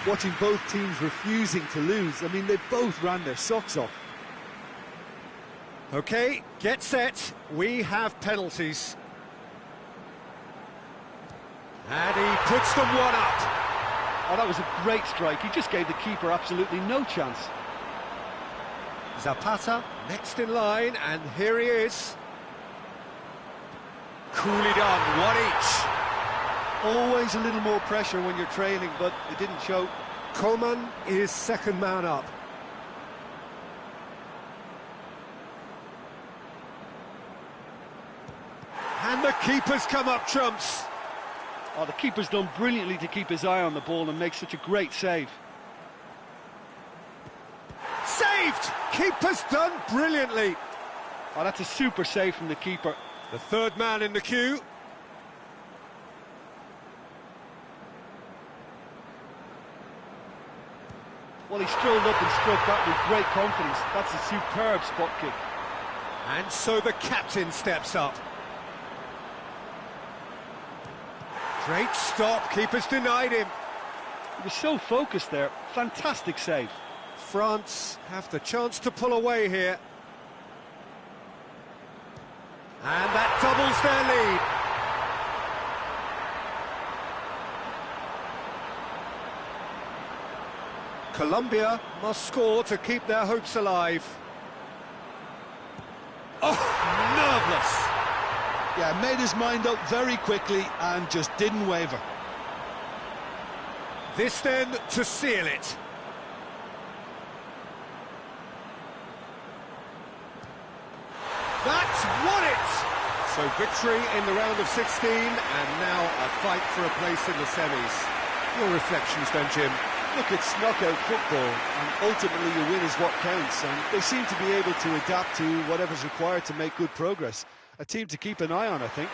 watching both teams refusing to lose. I mean, they both ran their socks off. OK, get set. We have penalties. And he puts them one up. Oh, that was a great strike. He just gave the keeper absolutely no chance. Zapata, next in line, and here he is. Coolly done, one each. Always a little more pressure when you're trailing, but it didn't show. Coman is second man up. And the Keeper's come up trumps. Oh, the keeper's done brilliantly to keep his eye on the ball and make such a great save. Saved! Keeper's done brilliantly. Oh, that's a super save from the keeper. The third man in the queue. Well, he strolled up and struck that with great confidence. That's a superb spot kick. And so the captain steps up. Great stop, keeper's denied him. He was so focused there. Fantastic save. France have the chance to pull away here. And that doubles their lead. Colombia must score to keep their hopes alive. Oh, nerveless. Yeah, made his mind up very quickly and just didn't waver. This then to seal it. That's won it! So victory in the round of 16 and now a fight for a place in the semis. Your reflections then, Jim? Look, it's knockout football, and ultimately your win is what counts, and they seem to be able to adapt to whatever's required to make good progress. A team to keep an eye on, I think.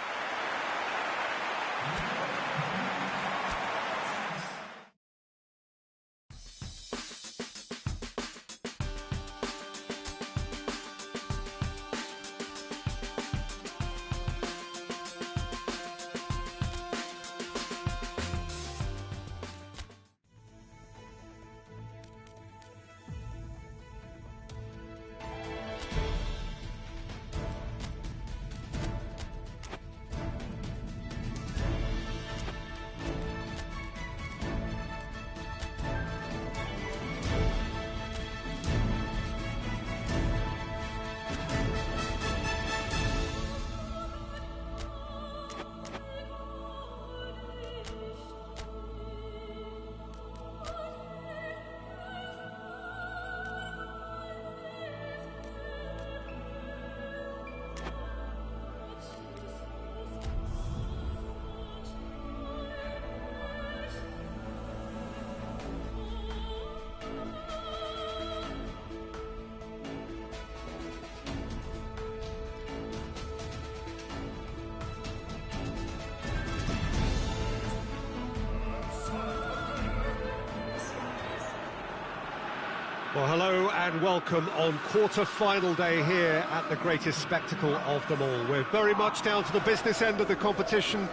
Well, hello and welcome on quarter-final day here at the greatest spectacle of them all. We're very much down to the business end of the competition.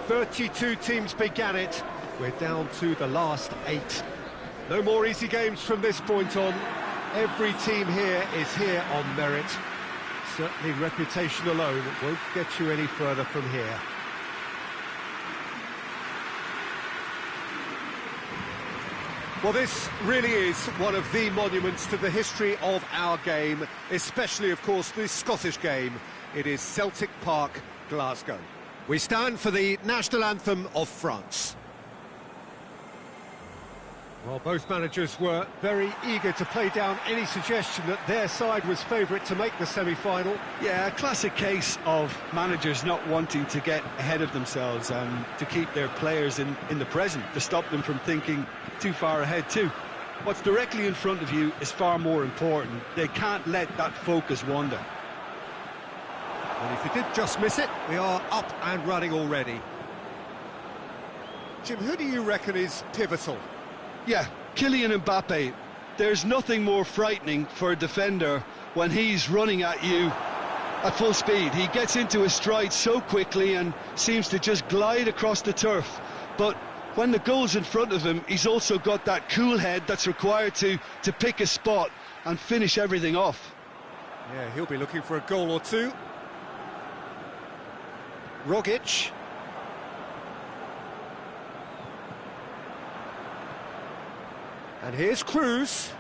32 teams began it. We're down to the last 8. No more easy games from this point on. Every team here is here on merit. Certainly reputation alone won't get you any further from here. Well, this really is one of the monuments to the history of our game, especially, of course, the Scottish game. It is Celtic Park, Glasgow. We stand for the national anthem of France. Well, both managers were very eager to play down any suggestion that their side was favourite to make the semi-final. Yeah, a classic case of managers not wanting to get ahead of themselves and to keep their players in the present, to stop them from thinking too far ahead too. What's directly in front of you is far more important. They can't let that focus wander. And if you did just miss it, we are up and running already. Jim, who do you reckon is pivotal? Yeah, Kylian Mbappe. There's nothing more frightening for a defender when he's running at you at full speed. He gets into his stride so quickly and seems to just glide across the turf. But when the goal's in front of him, he's also got that cool head that's required to pick a spot and finish everything off. Yeah, he'll be looking for a goal or two. Rogic. And here's Cruz.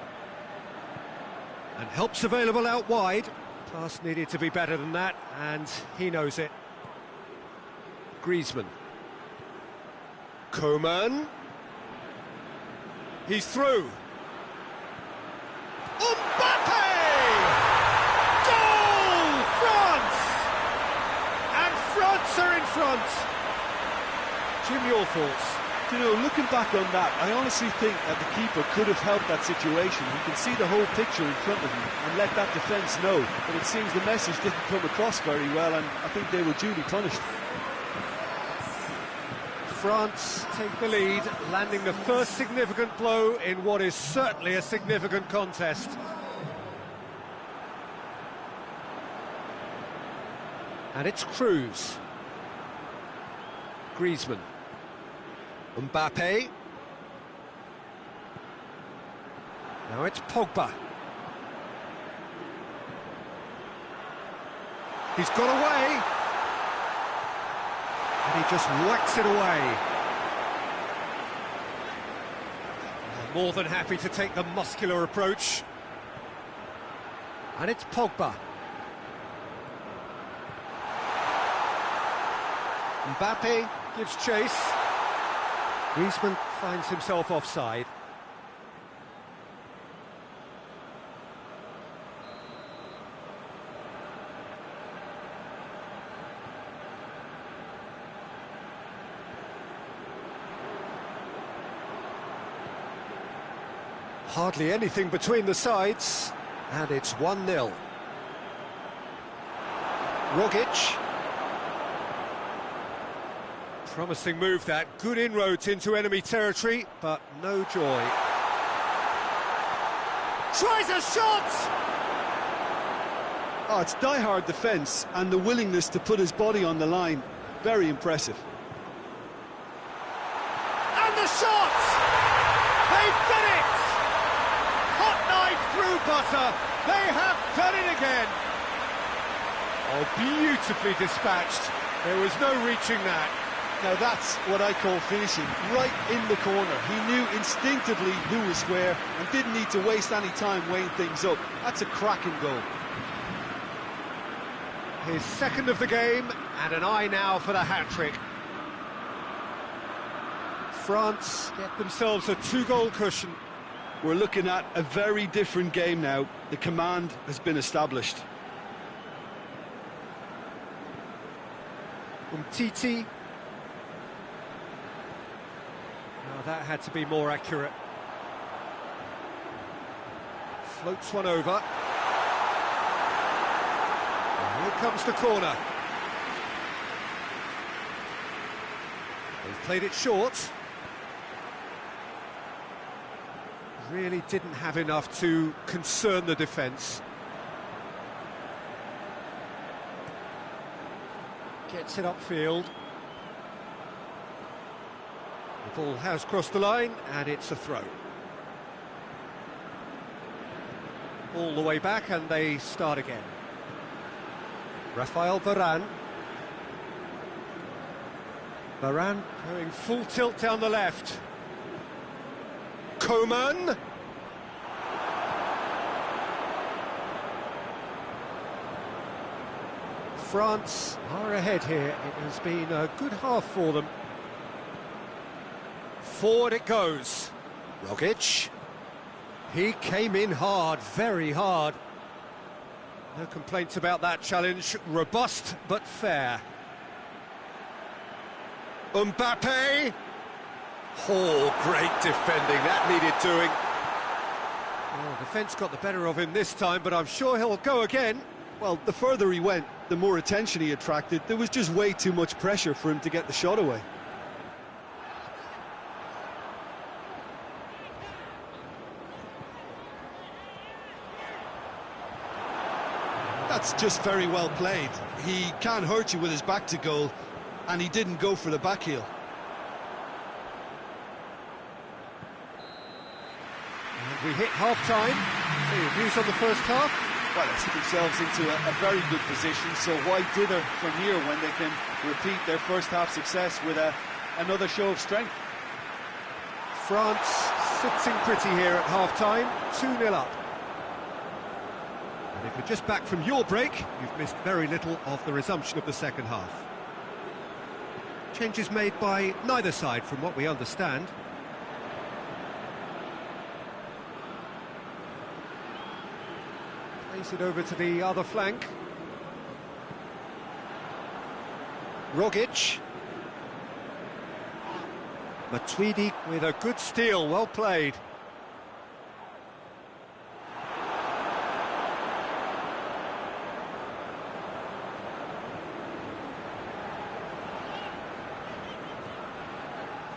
And help's available out wide. Pass needed to be better than that, and he knows it. Griezmann. Coman. He's through. Mbappe! Goal! France! And France are in front. Jim, your thoughts? You know, looking back on that, I honestly think that the keeper could have helped that situation. He can see the whole picture in front of him and let that defence know. But it seems the message didn't come across very well, and I think they were duly punished. France take the lead, landing the first significant blow in what is certainly a significant contest. And it's Cruz. Griezmann. Mbappe. Now it's Pogba. He's got away. And he just whacks it away. More than happy to take the muscular approach. And it's Pogba. Mbappe gives chase. Griezmann finds himself offside. Hardly anything between the sides, and it's 1-0. Rogic. Promising move that, good inroads into enemy territory, but no joy. Tries a shot! Oh, it's die-hard defence and the willingness to put his body on the line. Very impressive. And the shot! They've done it! Hot knife through butter, they have done it again! Oh, beautifully dispatched. There was no reaching that. Now that's what I call finishing, right in the corner. He knew instinctively who was where and didn't need to waste any time weighing things up. That's a cracking goal. His second of the game, and an eye now for the hat-trick. France get themselves a 2-goal cushion. We're looking at a very different game now. The command has been established. Titi. Now that had to be more accurate. Floats one over. And here comes the corner. They've played it short. Really didn't have enough to concern the defence. Gets it upfield. The ball has crossed the line, and it's a throw. All the way back, and they start again. Rafael Varane. Varane going full tilt down the left. Coman. France are ahead here. It has been a good half for them. Forward it goes. Rogic. He came in hard, very hard. No complaints about that challenge. Robust but fair. Mbappe. Oh, great defending. That needed doing. Oh, defence got the better of him this time, but I'm sure he'll go again. Well, the further he went, the more attention he attracted. There was just way too much pressure for him to get the shot away. That's just very well played. He can't hurt you with his back to goal, and he didn't go for the back heel. We hit half-time. So your views on the first half? Well, they've put themselves into a very good position, so why dither from here when they can repeat their first half success with another show of strength? France sitting pretty here at half-time, 2-0 up. And if you're just back from your break, you've missed very little of the resumption of the second half. Changes made by neither side, from what we understand. Plays it over to the other flank. Rogic. Matuidi with a good steal, well played.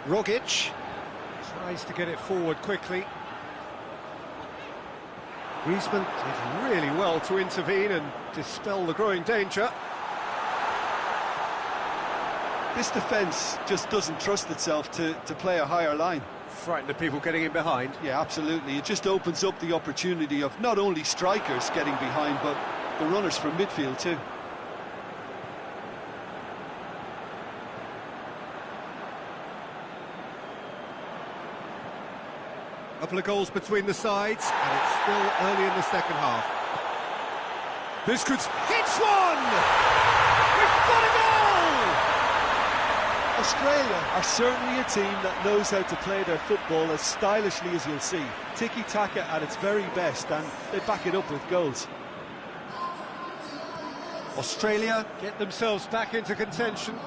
Rogic tries to get it forward quickly. Griezmann did really well to intervene and dispel the growing danger. This defence just doesn't trust itself to play a higher line. Frightened of people getting in behind. Yeah, absolutely. It just opens up the opportunity of not only strikers getting behind, but the runners from midfield too. Couple of goals between the sides, and it's still early in the second half. This could... Hits one! We've got a goal! Australia are certainly a team that knows how to play their football as stylishly as you'll see. Tiki-taka at its very best, and they back it up with goals. Australia get themselves back into contention.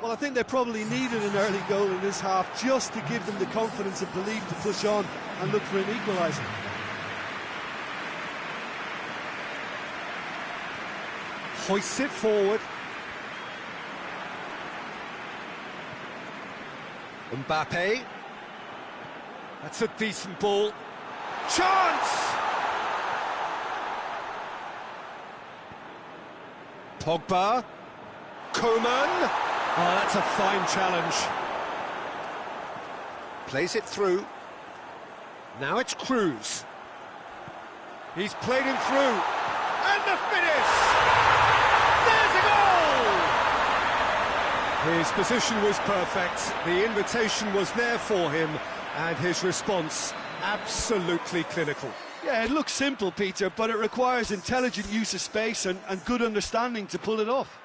Well, I think they probably needed an early goal in this half just to give them the confidence and belief to push on and look for an equaliser. Hoists it forward. Mbappe. That's a decent ball. Chance! Pogba. Coman. Oh, that's a fine challenge. Plays it through. Now it's Cruz. He's played him through. And the finish! There's a goal! His position was perfect. The invitation was there for him. And his response, absolutely clinical. Yeah, it looks simple, Peter, but it requires intelligent use of space and good understanding to pull it off.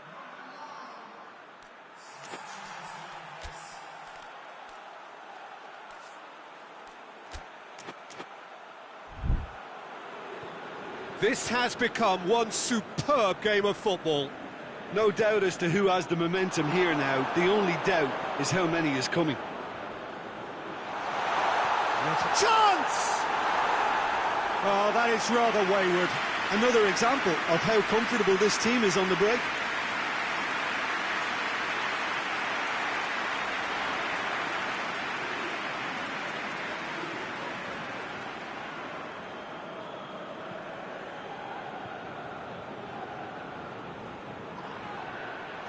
This has become one superb game of football. No doubt as to who has the momentum here now. The only doubt is how many is coming. Chance! Oh, that is rather wayward. Another example of how comfortable this team is on the break.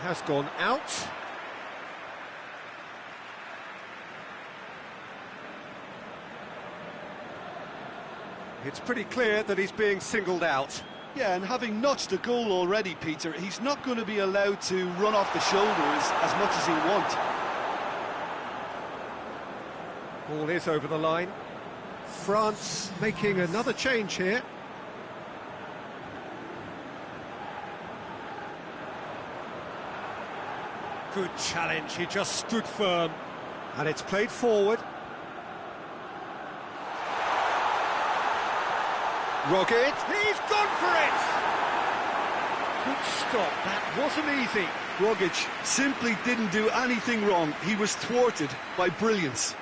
Has gone out. It's pretty clear that he's being singled out. Yeah, and having notched a goal already, Peter, he's not going to be allowed to run off the shoulders as much as he'll want. Ball is over the line. France making another change here. Good challenge, he just stood firm. And it's played forward. Rogic, he's gone for it! Good stop, that wasn't easy. Rogic simply didn't do anything wrong. He was thwarted by brilliance.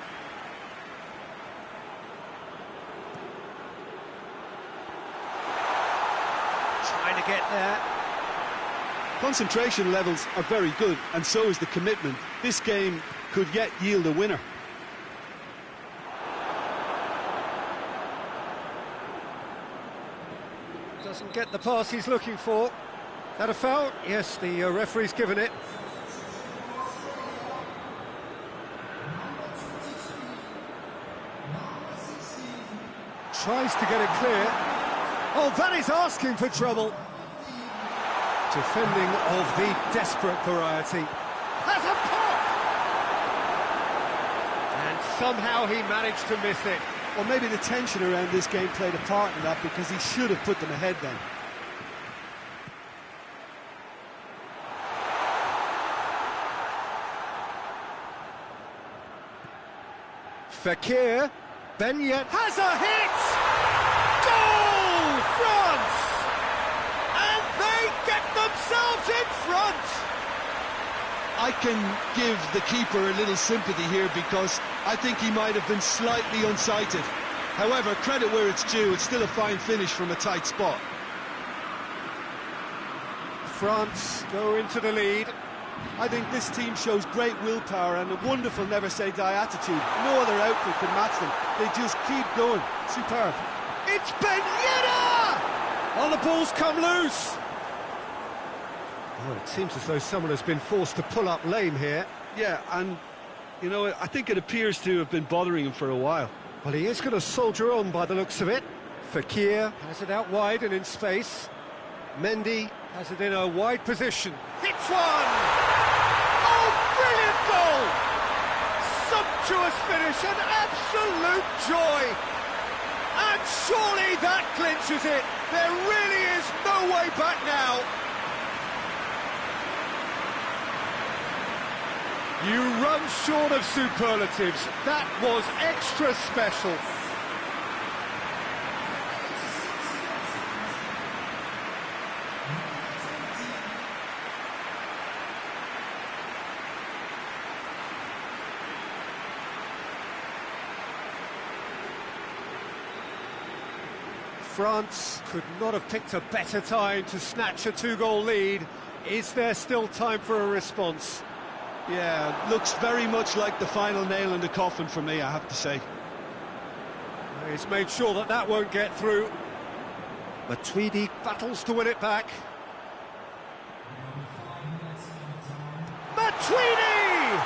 Trying to get there. Concentration levels are very good, and so is the commitment. This game could yet yield a winner. Doesn't get the pass he's looking for. That a foul? Yes, the referee's given it. Tries to get it clear. Oh, that is asking for trouble. Defending of the desperate variety. Has a pop! And somehow he managed to miss it. Well, maybe the tension around this game played a part in that, because he should have put them ahead then. Fekir. Ben Yet has a hit! Goal! France! And they get themselves in front! I can give the keeper a little sympathy here because I think he might have been slightly unsighted. However, credit where it's due, it's still a fine finish from a tight spot. France go into the lead. I think this team shows great willpower and a wonderful never-say-die attitude. No other outfit can match them. They just keep going. Superb. It's Ben Yedder! Oh, the ball's come loose. Oh, it seems as though someone has been forced to pull up lame here. Yeah, and, you know, I think it appears to have been bothering him for a while. Well, he is going to soldier on by the looks of it. Fekir has it out wide and in space. Mendy has it in a wide position. Hits one! Oh, brilliant goal! Sumptuous finish and absolute joy! And surely that clinches it. There really is no way back now. You run short of superlatives. That was extra special. France could not have picked a better time to snatch a two-goal lead. Is there still time for a response? Yeah, looks very much like the final nail in the coffin for me, I have to say. He's made sure that that won't get through. Matuidi battles to win it back. Matuidi!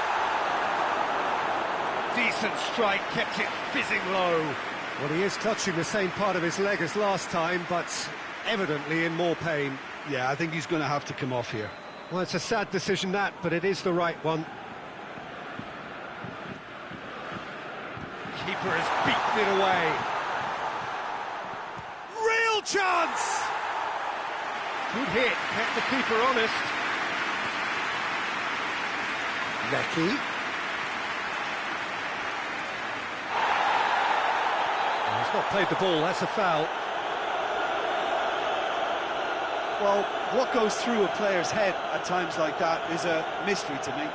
Decent strike, kept it fizzing low. Well, he is clutching the same part of his leg as last time, but evidently in more pain. Yeah, I think he's going to have to come off here. Well, it's a sad decision that, but it is the right one. Keeper has beaten it away. Real chance! Good hit, kept the keeper honest. Lecky. Oh, he's not played the ball, that's a foul. Well, what goes through a player's head at times like that is a mystery to me.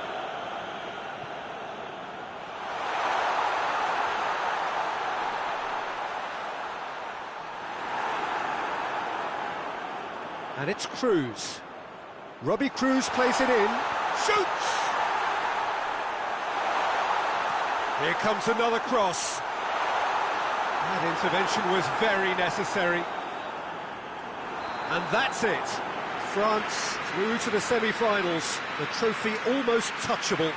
And it's Cruz. Robbie Cruz plays it in. Shoots! Here comes another cross. That intervention was very necessary. And that's it. France through to the semi-finals. The trophy almost touchable.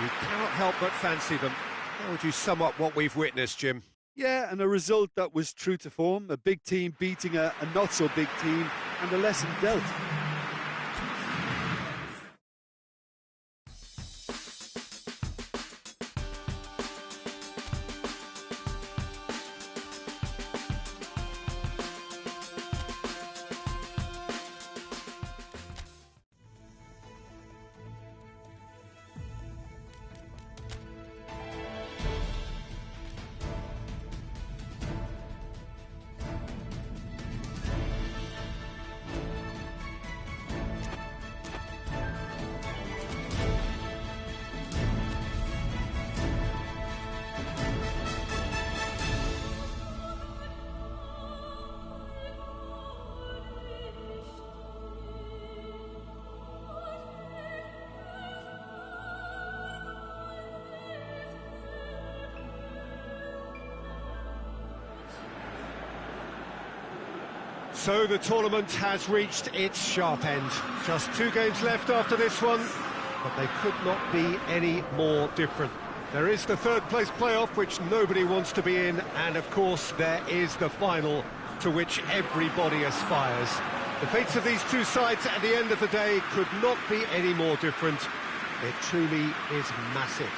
You cannot help but fancy them. How would you sum up what we've witnessed, Jim? Yeah, and a result that was true to form. A big team beating a not-so-big team, and a lesson dealt. So the tournament has reached its sharp end. Just 2 games left after this one, but they could not be any more different. There is the third place playoff, which nobody wants to be in, and of course there is the final, to which everybody aspires. The fates of these two sides at the end of the day could not be any more different. It truly is massive.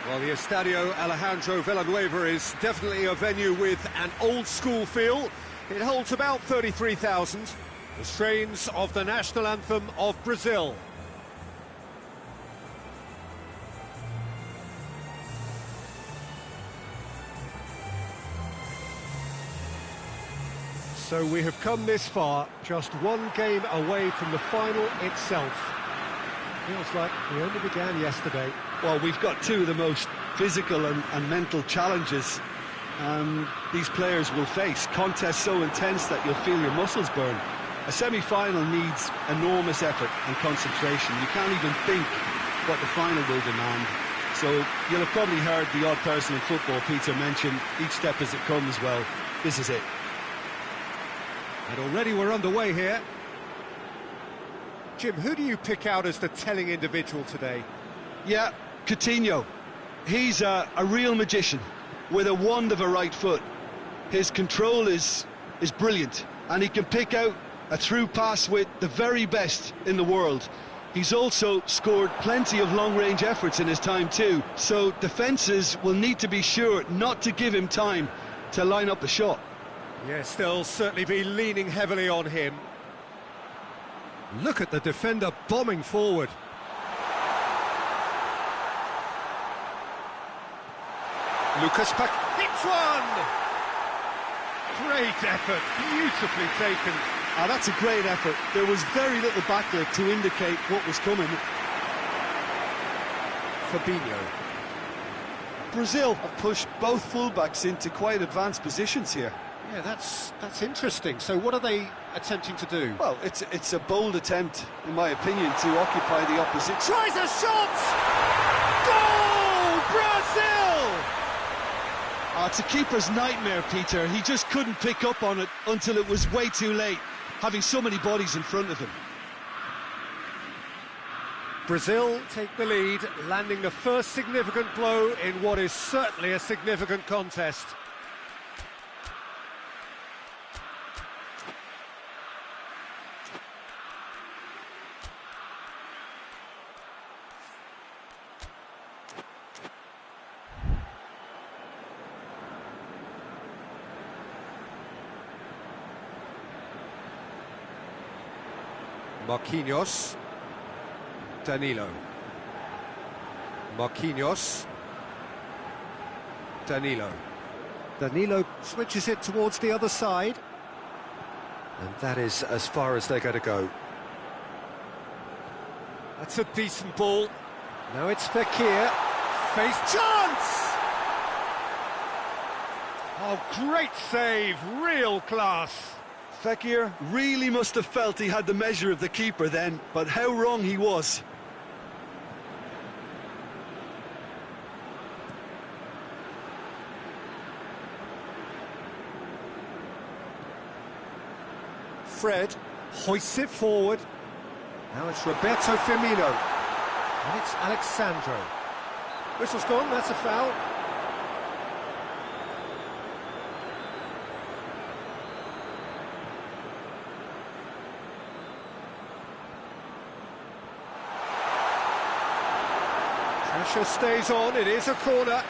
Well, the Estadio Alejandro Villanueva is definitely a venue with an old-school feel. It holds about 33,000. The strains of the national anthem of Brazil. So we have come this far, just one game away from the final itself. Feels like we only began yesterday. Well, we've got two of the most physical and mental challenges these players will face. Contests so intense that you'll feel your muscles burn. A semi-final needs enormous effort and concentration. You can't even think what the final will demand. So you'll have probably heard the odd person in football, Peter, mention each step as it comes. Well, this is it. And already we're underway here. Jim, who do you pick out as the telling individual today? Yeah, Coutinho. He's a real magician with a wand of a right foot. His control is brilliant, and he can pick out a through pass with the very best in the world. He's also scored plenty of long-range efforts in his time too, so defences will need to be sure not to give him time to line up a shot. Yes, they'll certainly be leaning heavily on him. Look at the defender bombing forward. Lucas hits one! Great effort, beautifully taken. Ah, that's a great effort. There was very little backlift to indicate what was coming. Fabinho. Brazil have pushed both fullbacks into quite advanced positions here. Yeah, that's interesting. So what are they attempting to do? Well, it's a bold attempt, in my opinion, to occupy the opposite. Tries a shot! Goal! Brazil! It's a keeper's nightmare, Peter. He just couldn't pick up on it until it was way too late, having so many bodies in front of him. Brazil take the lead, landing the first significant blow in what is certainly a significant contest. Marquinhos, Danilo, Marquinhos, Danilo. Danilo switches it towards the other side. And that is as far as they're going to go. That's a decent ball. Now it's Fekir. Face chance! Oh, great save, real class. Fekir really must have felt he had the measure of the keeper then, but how wrong he was. Fred hoists it forward. Now it's Roberto Firmino. And it's Alexandro. Whistle's gone, that's a foul. Pressure stays on, it is a corner.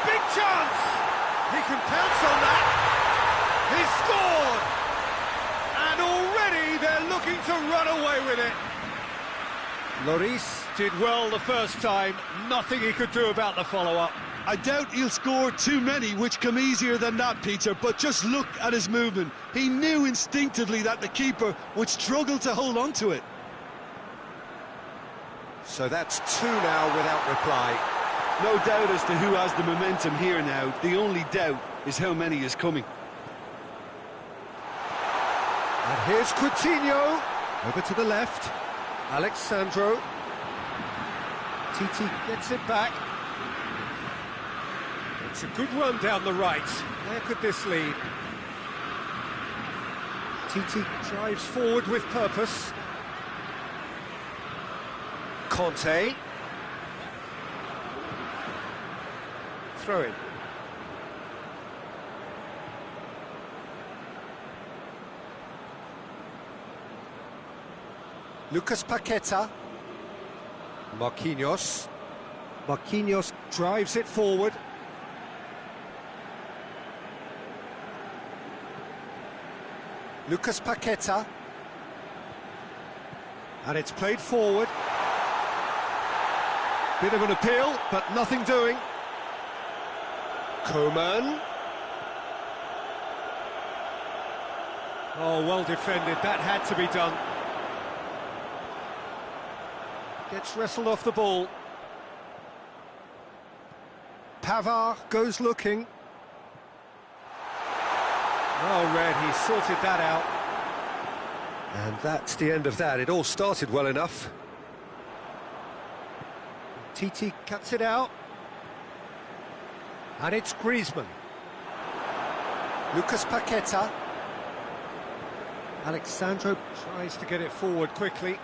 Big chance! He can pounce on that. He's scored! And already they're looking to run away with it. Lloris did well the first time, nothing he could do about the follow-up. I doubt he'll score too many which come easier than that, Peter, but just look at his movement. He knew instinctively that the keeper would struggle to hold on to it. So that's two now without reply. No doubt as to who has the momentum here now. The only doubt is how many is coming. And here's Coutinho. Over to the left. Alexandro. Titi gets it back. It's a good run down the right. Where could this lead? Titi drives forward with purpose. Conte. Throw in. Lucas Paqueta. Marquinhos. Marquinhos drives it forward. Lucas Paqueta. And it's played forward. Bit of an appeal, but nothing doing. Coman. Oh, well defended, that had to be done. Gets wrestled off the ball. Pavard goes looking. Oh, Red, he sorted that out. And that's the end of that. It all started well enough. Titi cuts it out. And it's Griezmann. Lucas Paqueta. Alexandro tries to get it forward quickly.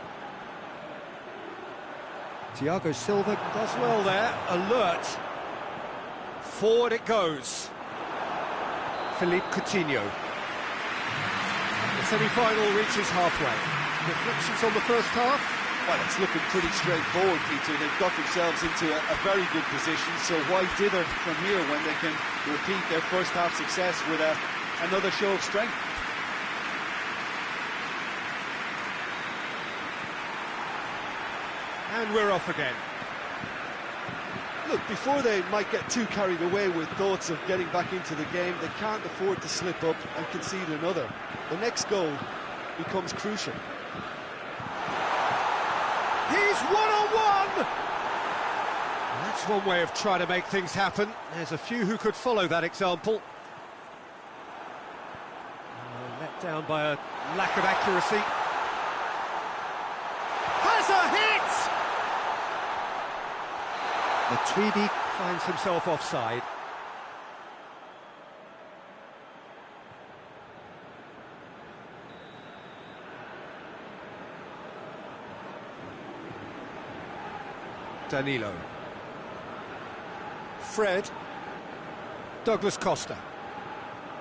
Thiago Silva does well there. Alert. Forward it goes. Philippe Coutinho. The semi-final reaches halfway. Reflections on the first half? Well, it's looking pretty straightforward, Peter. They've got themselves into a very good position, so why dither from here when they can repeat their first half success with another show of strength? And we're off again. Look, before they might get too carried away with thoughts of getting back into the game, they can't afford to slip up and concede another. The next goal becomes crucial. He's one-on-one! That's one way of trying to make things happen. There's a few who could follow that example. Let down by a lack of accuracy. Has a hit! Matuidi finds himself offside. Danilo. Fred. Douglas Costa.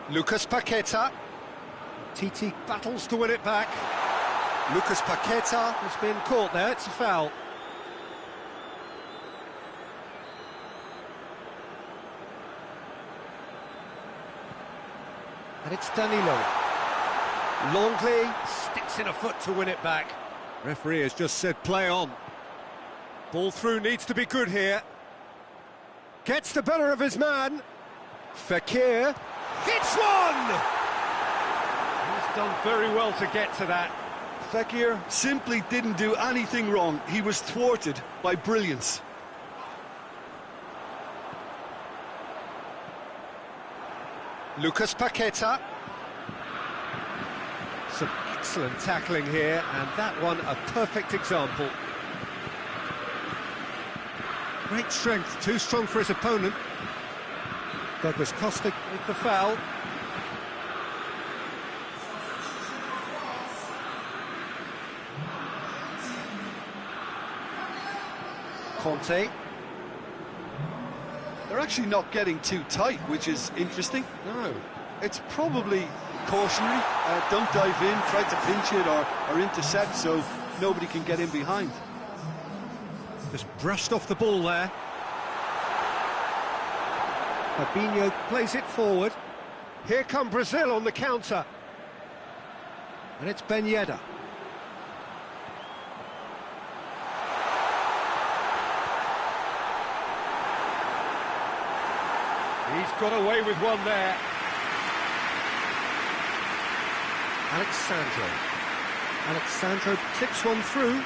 Lucas Paqueta. Titi battles to win it back. Lucas Paqueta has been caught there, it's a foul. And it's Danilo. Longley sticks in a foot to win it back. Referee has just said play on. Ball through needs to be good here. Gets the better of his man. Fekir hits one! He's done very well to get to that. Fekir simply didn't do anything wrong. He was thwarted by brilliance. Lucas Paqueta. Some excellent tackling here, and that one a perfect example. Great strength, too strong for his opponent. Douglas Costa with the foul. Conte. They're actually not getting too tight, which is interesting. No. It's probably cautionary. Don't dive in, try to pinch it or intercept so nobody can get in behind. Just brushed off the ball there. Fabinho plays it forward. Here come Brazil on the counter. And it's Ben Yedder. He's got away with one there. Alexandro clips one through.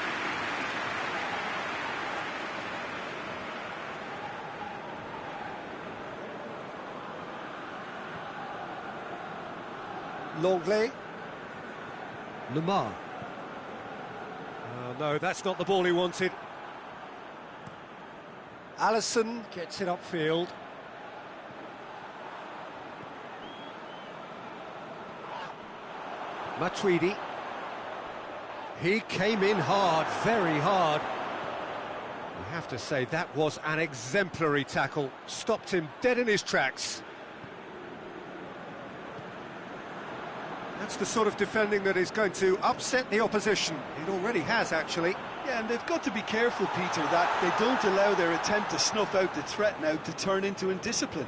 Longley. Lemar. Oh, no, that's not the ball he wanted. Alisson gets it upfield. Matuidi. He came in hard, very hard. You have to say that was an exemplary tackle. Stopped him dead in his tracks. That's the sort of defending that is going to upset the opposition. It already has, actually. Yeah, and they've got to be careful, Peter, that they don't allow their attempt to snuff out the threat now to turn into indiscipline.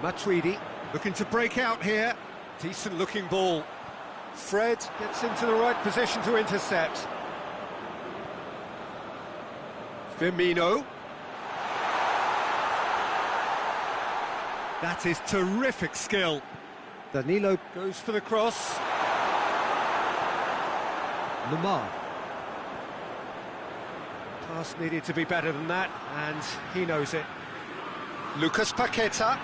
Matuidi looking to break out here. Decent looking ball. Fred gets into the right position to intercept. Firmino. That is terrific skill. Danilo goes for the cross. Lamar. Pass needed to be better than that, and he knows it. Lucas Paqueta.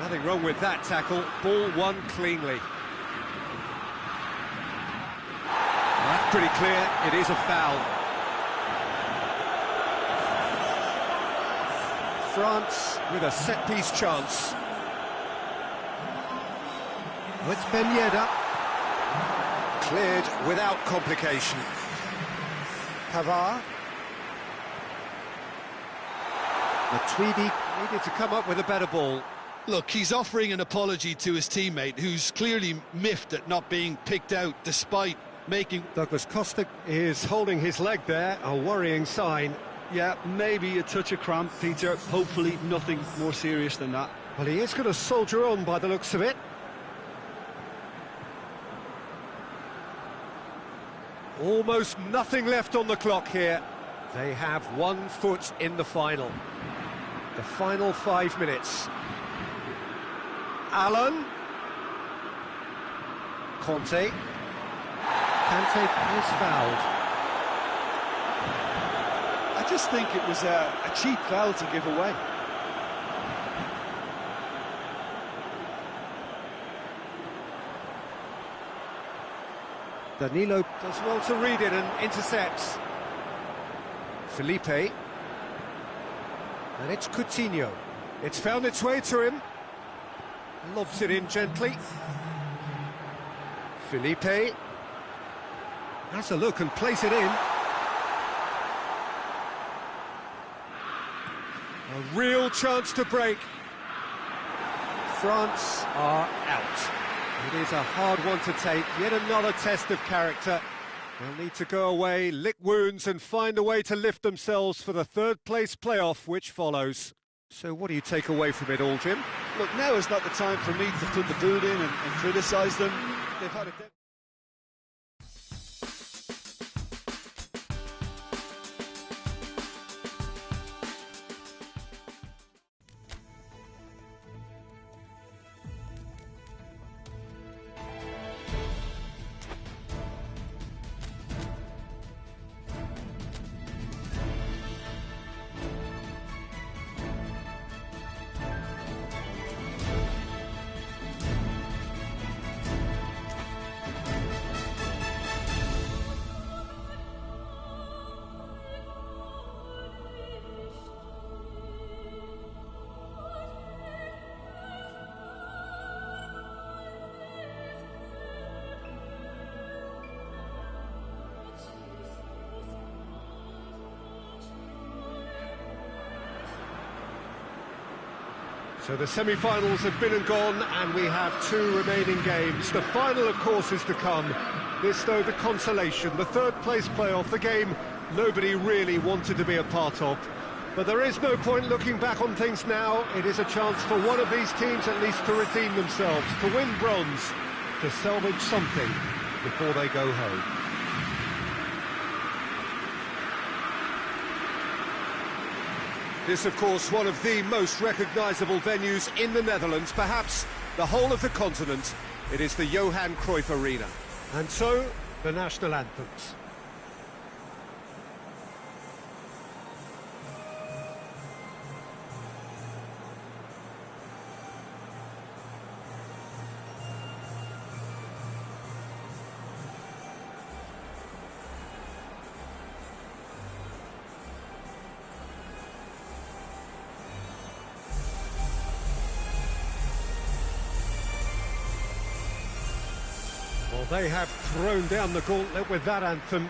Nothing wrong with that tackle. Ball won cleanly. Well, that's pretty clear. It is a foul. France with a set-piece chance. Oh, it's Ben Yedder. Cleared without complication. Pavard. Matuidi needed to come up with a better ball. Look, he's offering an apology to his teammate, who's clearly miffed at not being picked out despite making... Douglas Costa is holding his leg there, a worrying sign. Yeah, maybe a touch of cramp, Peter. Hopefully nothing more serious than that. Well, he is going to soldier on by the looks of it. Almost nothing left on the clock here. They have 1 foot in the final. The final 5 minutes. Allen. Conte. Kante is fouled. I just think it was a cheap foul to give away. Danilo does well to read it and intercepts. Felipe. And it's Coutinho. It's found its way to him. Lobs it in gently. Felipe. Has a look and place it in. A real chance to break. France are out. It is a hard one to take, yet another test of character. They'll need to go away, lick wounds and find a way to lift themselves for the third-place playoff which follows. So what do you take away from it all, Jim? Look, now is not the time for me to put the boot in and criticise them. They've had a... So the semi-finals have been and gone, and we have 2 remaining games. The final, of course, is to come. This, though, the consolation, the third-place playoff, the game nobody really wanted to be a part of. But there is no point looking back on things now. It is a chance for one of these teams at least to redeem themselves, to win bronze, to salvage something before they go home. This, of course, one of the most recognisable venues in the Netherlands, perhaps the whole of the continent. It is the Johan Cruyff Arena. And so, the national anthems. Well, they have thrown down the gauntlet with that anthem.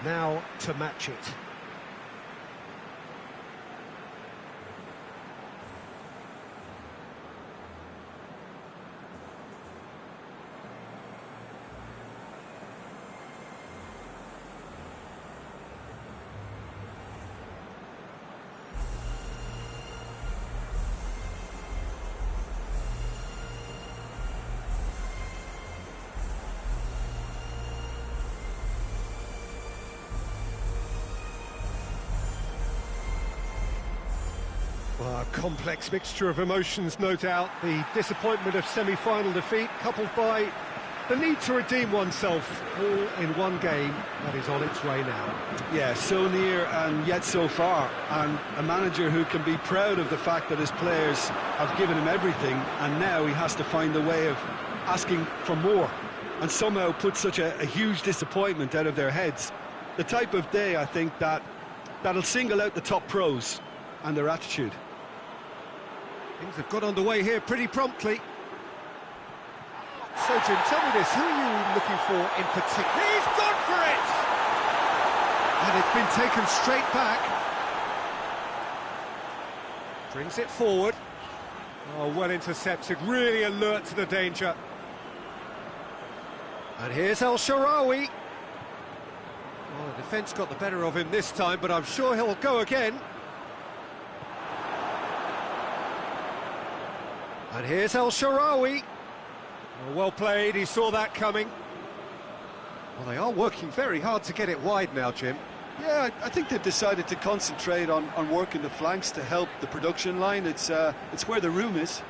Now to match it. complex mixture of emotions, no doubt. The disappointment of semi-final defeat, coupled by the need to redeem oneself, all in one game that is on its way now. Yeah, so near and yet so far, and a manager who can be proud of the fact that his players have given him everything, and now he has to find a way of asking for more, and somehow put such a huge disappointment out of their heads. The type of day, I think, that'll single out the top pros and their attitude. Things have got underway here pretty promptly. So, Jim, tell me this, who are you looking for in particular? He's gone for it! And it's been taken straight back. Brings it forward. Oh, well intercepted, really alert to the danger. And here's El Shaarawy. Well, the defence got the better of him this time, but I'm sure he'll go again. And here's El Shaarawy. Well played, he saw that coming. Well, they are working very hard to get it wide now, Jim. Yeah, I think they've decided to concentrate on working the flanks to help the production line. It's where the room is.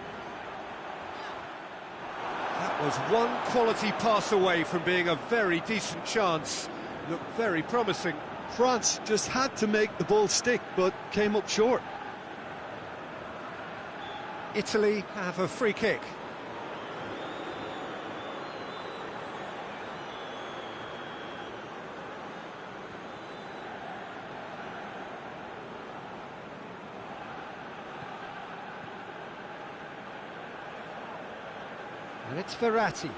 That was one quality pass away from being a very decent chance. Looked very promising. France just had to make the ball stick, but came up short. Italy have a free kick. And it's Verratti.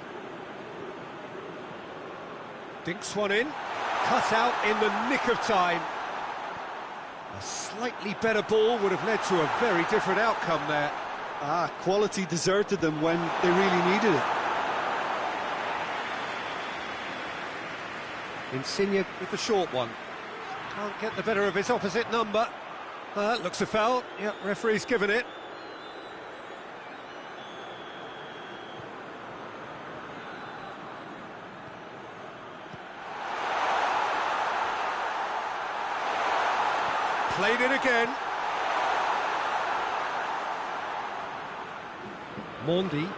Dinks one in, cut out in the nick of time. A slightly better ball would have led to a very different outcome there. Quality deserted them when they really needed it. Insigne with the short one. Can't get the better of his opposite number. Looks a foul. Yep, referee's given it. Played it again. Mondi.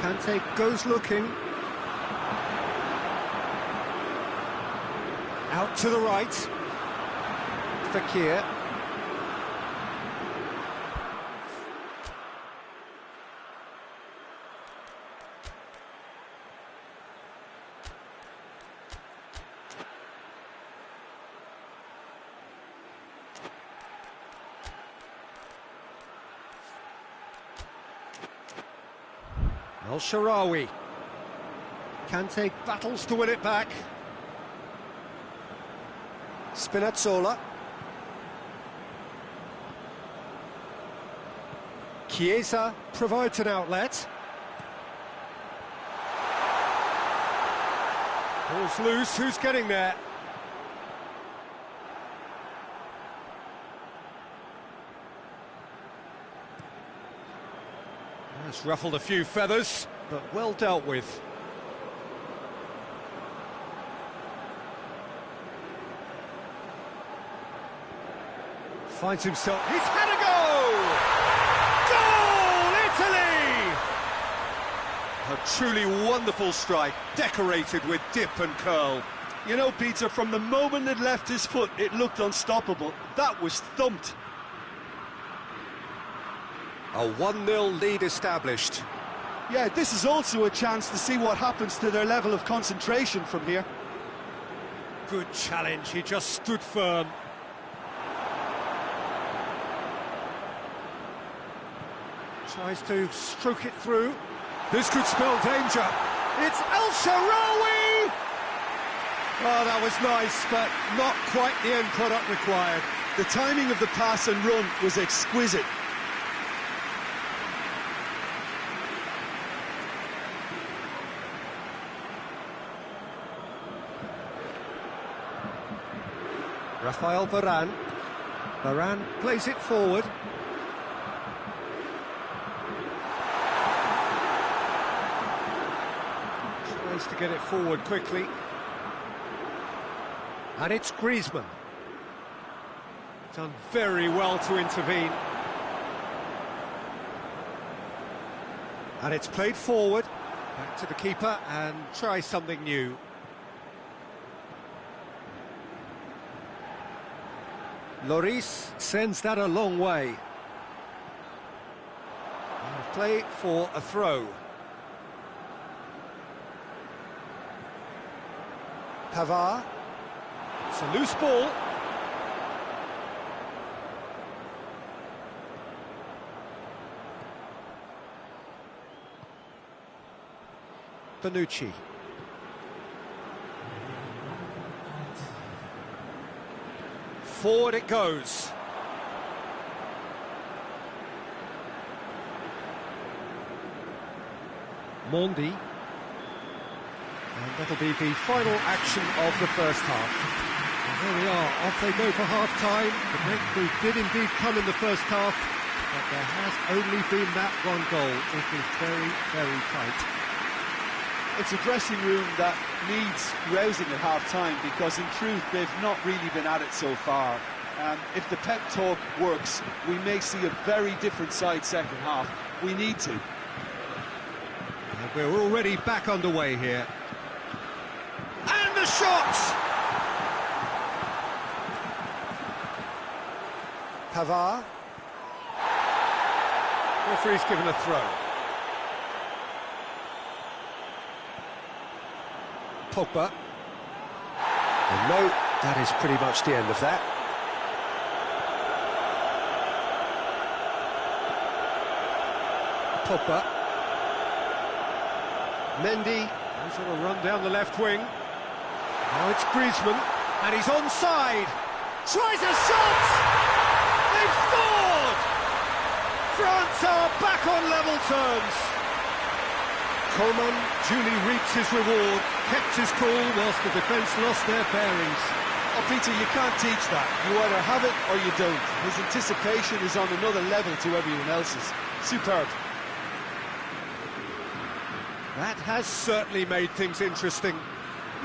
Kante goes looking. Out to the right. Fekir. El Shaarawy. Kante battles to win it back. Spinazzola. Chiesa provides an outlet. Ball's loose, who's getting there? It's ruffled a few feathers, but well dealt with. Finds himself, he's had a goal! Goal, Italy! A truly wonderful strike, decorated with dip and curl. You know, Peter, from the moment it left his foot, it looked unstoppable. That was thumped. A 1-0 lead established. Yeah, this is also a chance to see what happens to their level of concentration from here. Good challenge, he just stood firm. Tries to stroke it through. This could spell danger. It's El Shaarawy! Oh, that was nice, but not quite the end product required. The timing of the pass and run was exquisite. Rafael Varane. Varane plays it forward. Tries to get it forward quickly. And it's Griezmann. Done very well to intervene. And it's played forward, back to the keeper, and try something new. Lloris sends that a long way. And play for a throw. Pavard. It's a loose ball. Bonucci. Forward it goes. Mondi. And that'll be the final action of the first half. And there we are, off they go for half-time. The breakthrough did indeed come in the first half, but there has only been that one goal. It is very, very tight. It's a dressing room that needs rousing at half-time, because in truth they've not really been at it so far. If the pep talk works, we may see a very different side second half. We need to. And we're already back underway here. And the shot! Pavard. Referee's given a throw. Pogba. And no, that is pretty much the end of that. Pogba. Mendy. He's on a run down the left wing. Now it's Griezmann, and he's onside. Tries a shot! They've scored! France are back on level terms. Coman duly reaps his reward, kept his cool whilst the defence lost their bearings. Oh, Peter, you can't teach that. You either have it or you don't. His anticipation is on another level to everyone else's. Superb. That has certainly made things interesting.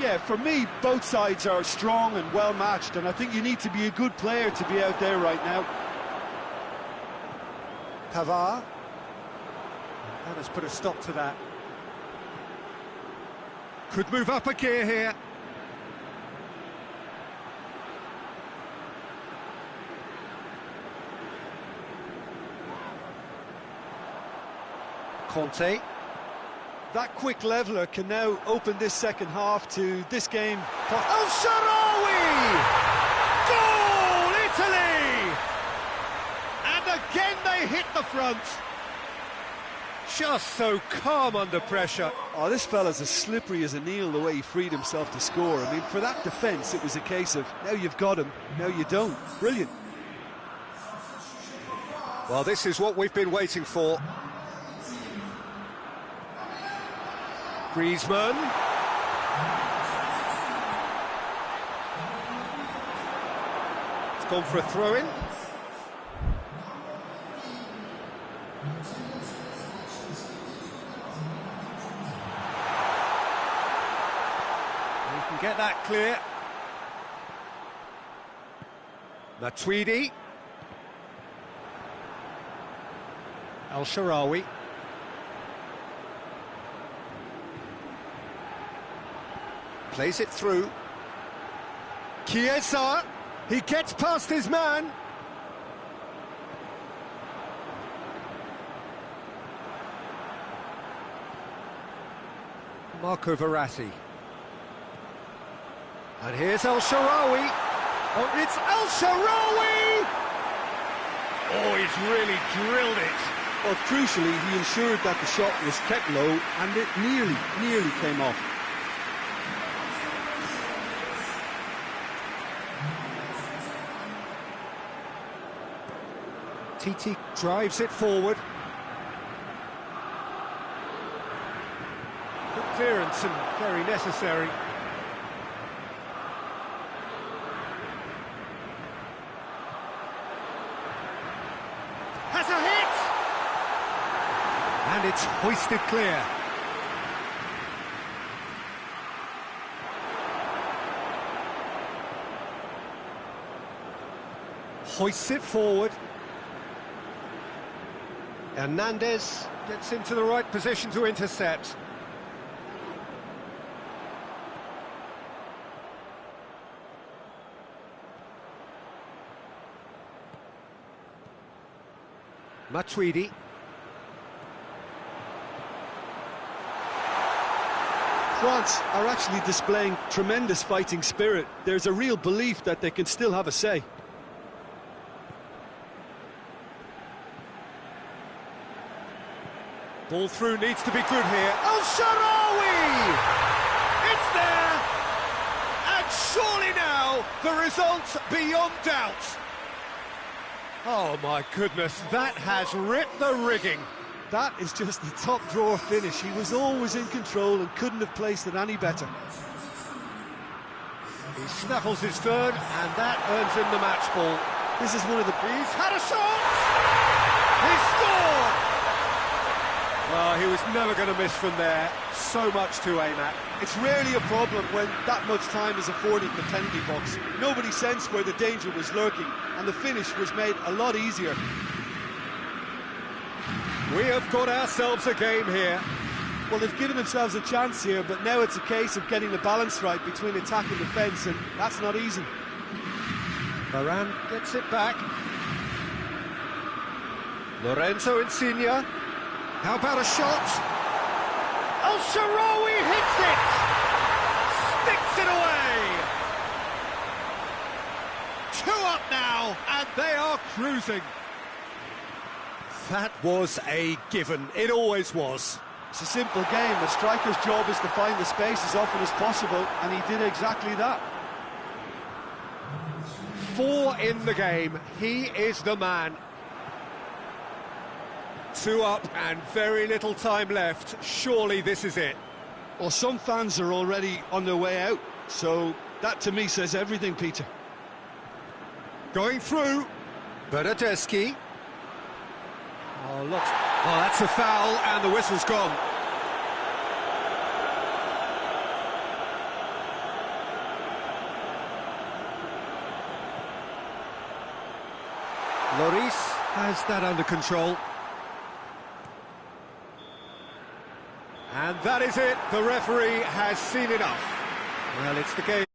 Yeah, for me, both sides are strong and well-matched, and I think you need to be a good player to be out there right now. Pavard. That has put a stop to that. Could move up a gear here. Conte. That quick leveller can now open this second half to this game. El Shaarawy! Goal, Italy! And again they hit the front. Just so calm under pressure. Oh, this fella's as slippery as an eel the way he freed himself to score. I mean, for that defence, it was a case of, now you've got him, now you don't. Brilliant. Well, this is what we've been waiting for. Griezmann. It's gone for a throw-in. You can get that clear. Matuidi. El Shaarawy. Plays it through. Chiesa, he gets past his man. Marco Verratti. And here's El Shaarawy. Oh, it's El Shaarawy! Oh, he's really drilled it. Well, crucially, he ensured that the shot was kept low, and it nearly came off. Titi drives it forward. Good clearance and very necessary. Has a hit! And it's hoisted clear. hoists it forward. Hernandez gets into the right position to intercept. Matuidi. France are actually displaying tremendous fighting spirit. There's a real belief that they can still have a say. Ball through needs to be good here. El Shaarawy! It's there! And surely now, the result's beyond doubt. Oh my goodness, that has ripped the rigging. That is just the top drawer finish. He was always in control and couldn't have placed it any better. He snaffles his third, and that earns him the match ball. This is one of the... He's had a shot! He scored! Well, he was never going to miss from there. So much to aim at. It's rarely a problem when that much time is afforded in the penalty box. Nobody sensed where the danger was lurking, and the finish was made a lot easier. We have got ourselves a game here. Well, they've given themselves a chance here, but now it's a case of getting the balance right between attack and defence, and that's not easy. Varane gets it back. Lorenzo Insigne. How about a shot? El Shaarawy hits it! Sticks it away! 2 up now, and they are cruising. That was a given. It always was. It's a simple game. A striker's job is to find the space as often as possible, and he did exactly that. 4 in the game. He is the man. 2 up and very little time left. Surely this is it. Well, some fans are already on their way out, so that to me says everything, Peter. Going through. Bernardeschi. Oh, look. Oh, that's a foul, and the whistle's gone. Lloris has that under control. And that is it. The referee has seen enough. Well, it's the game.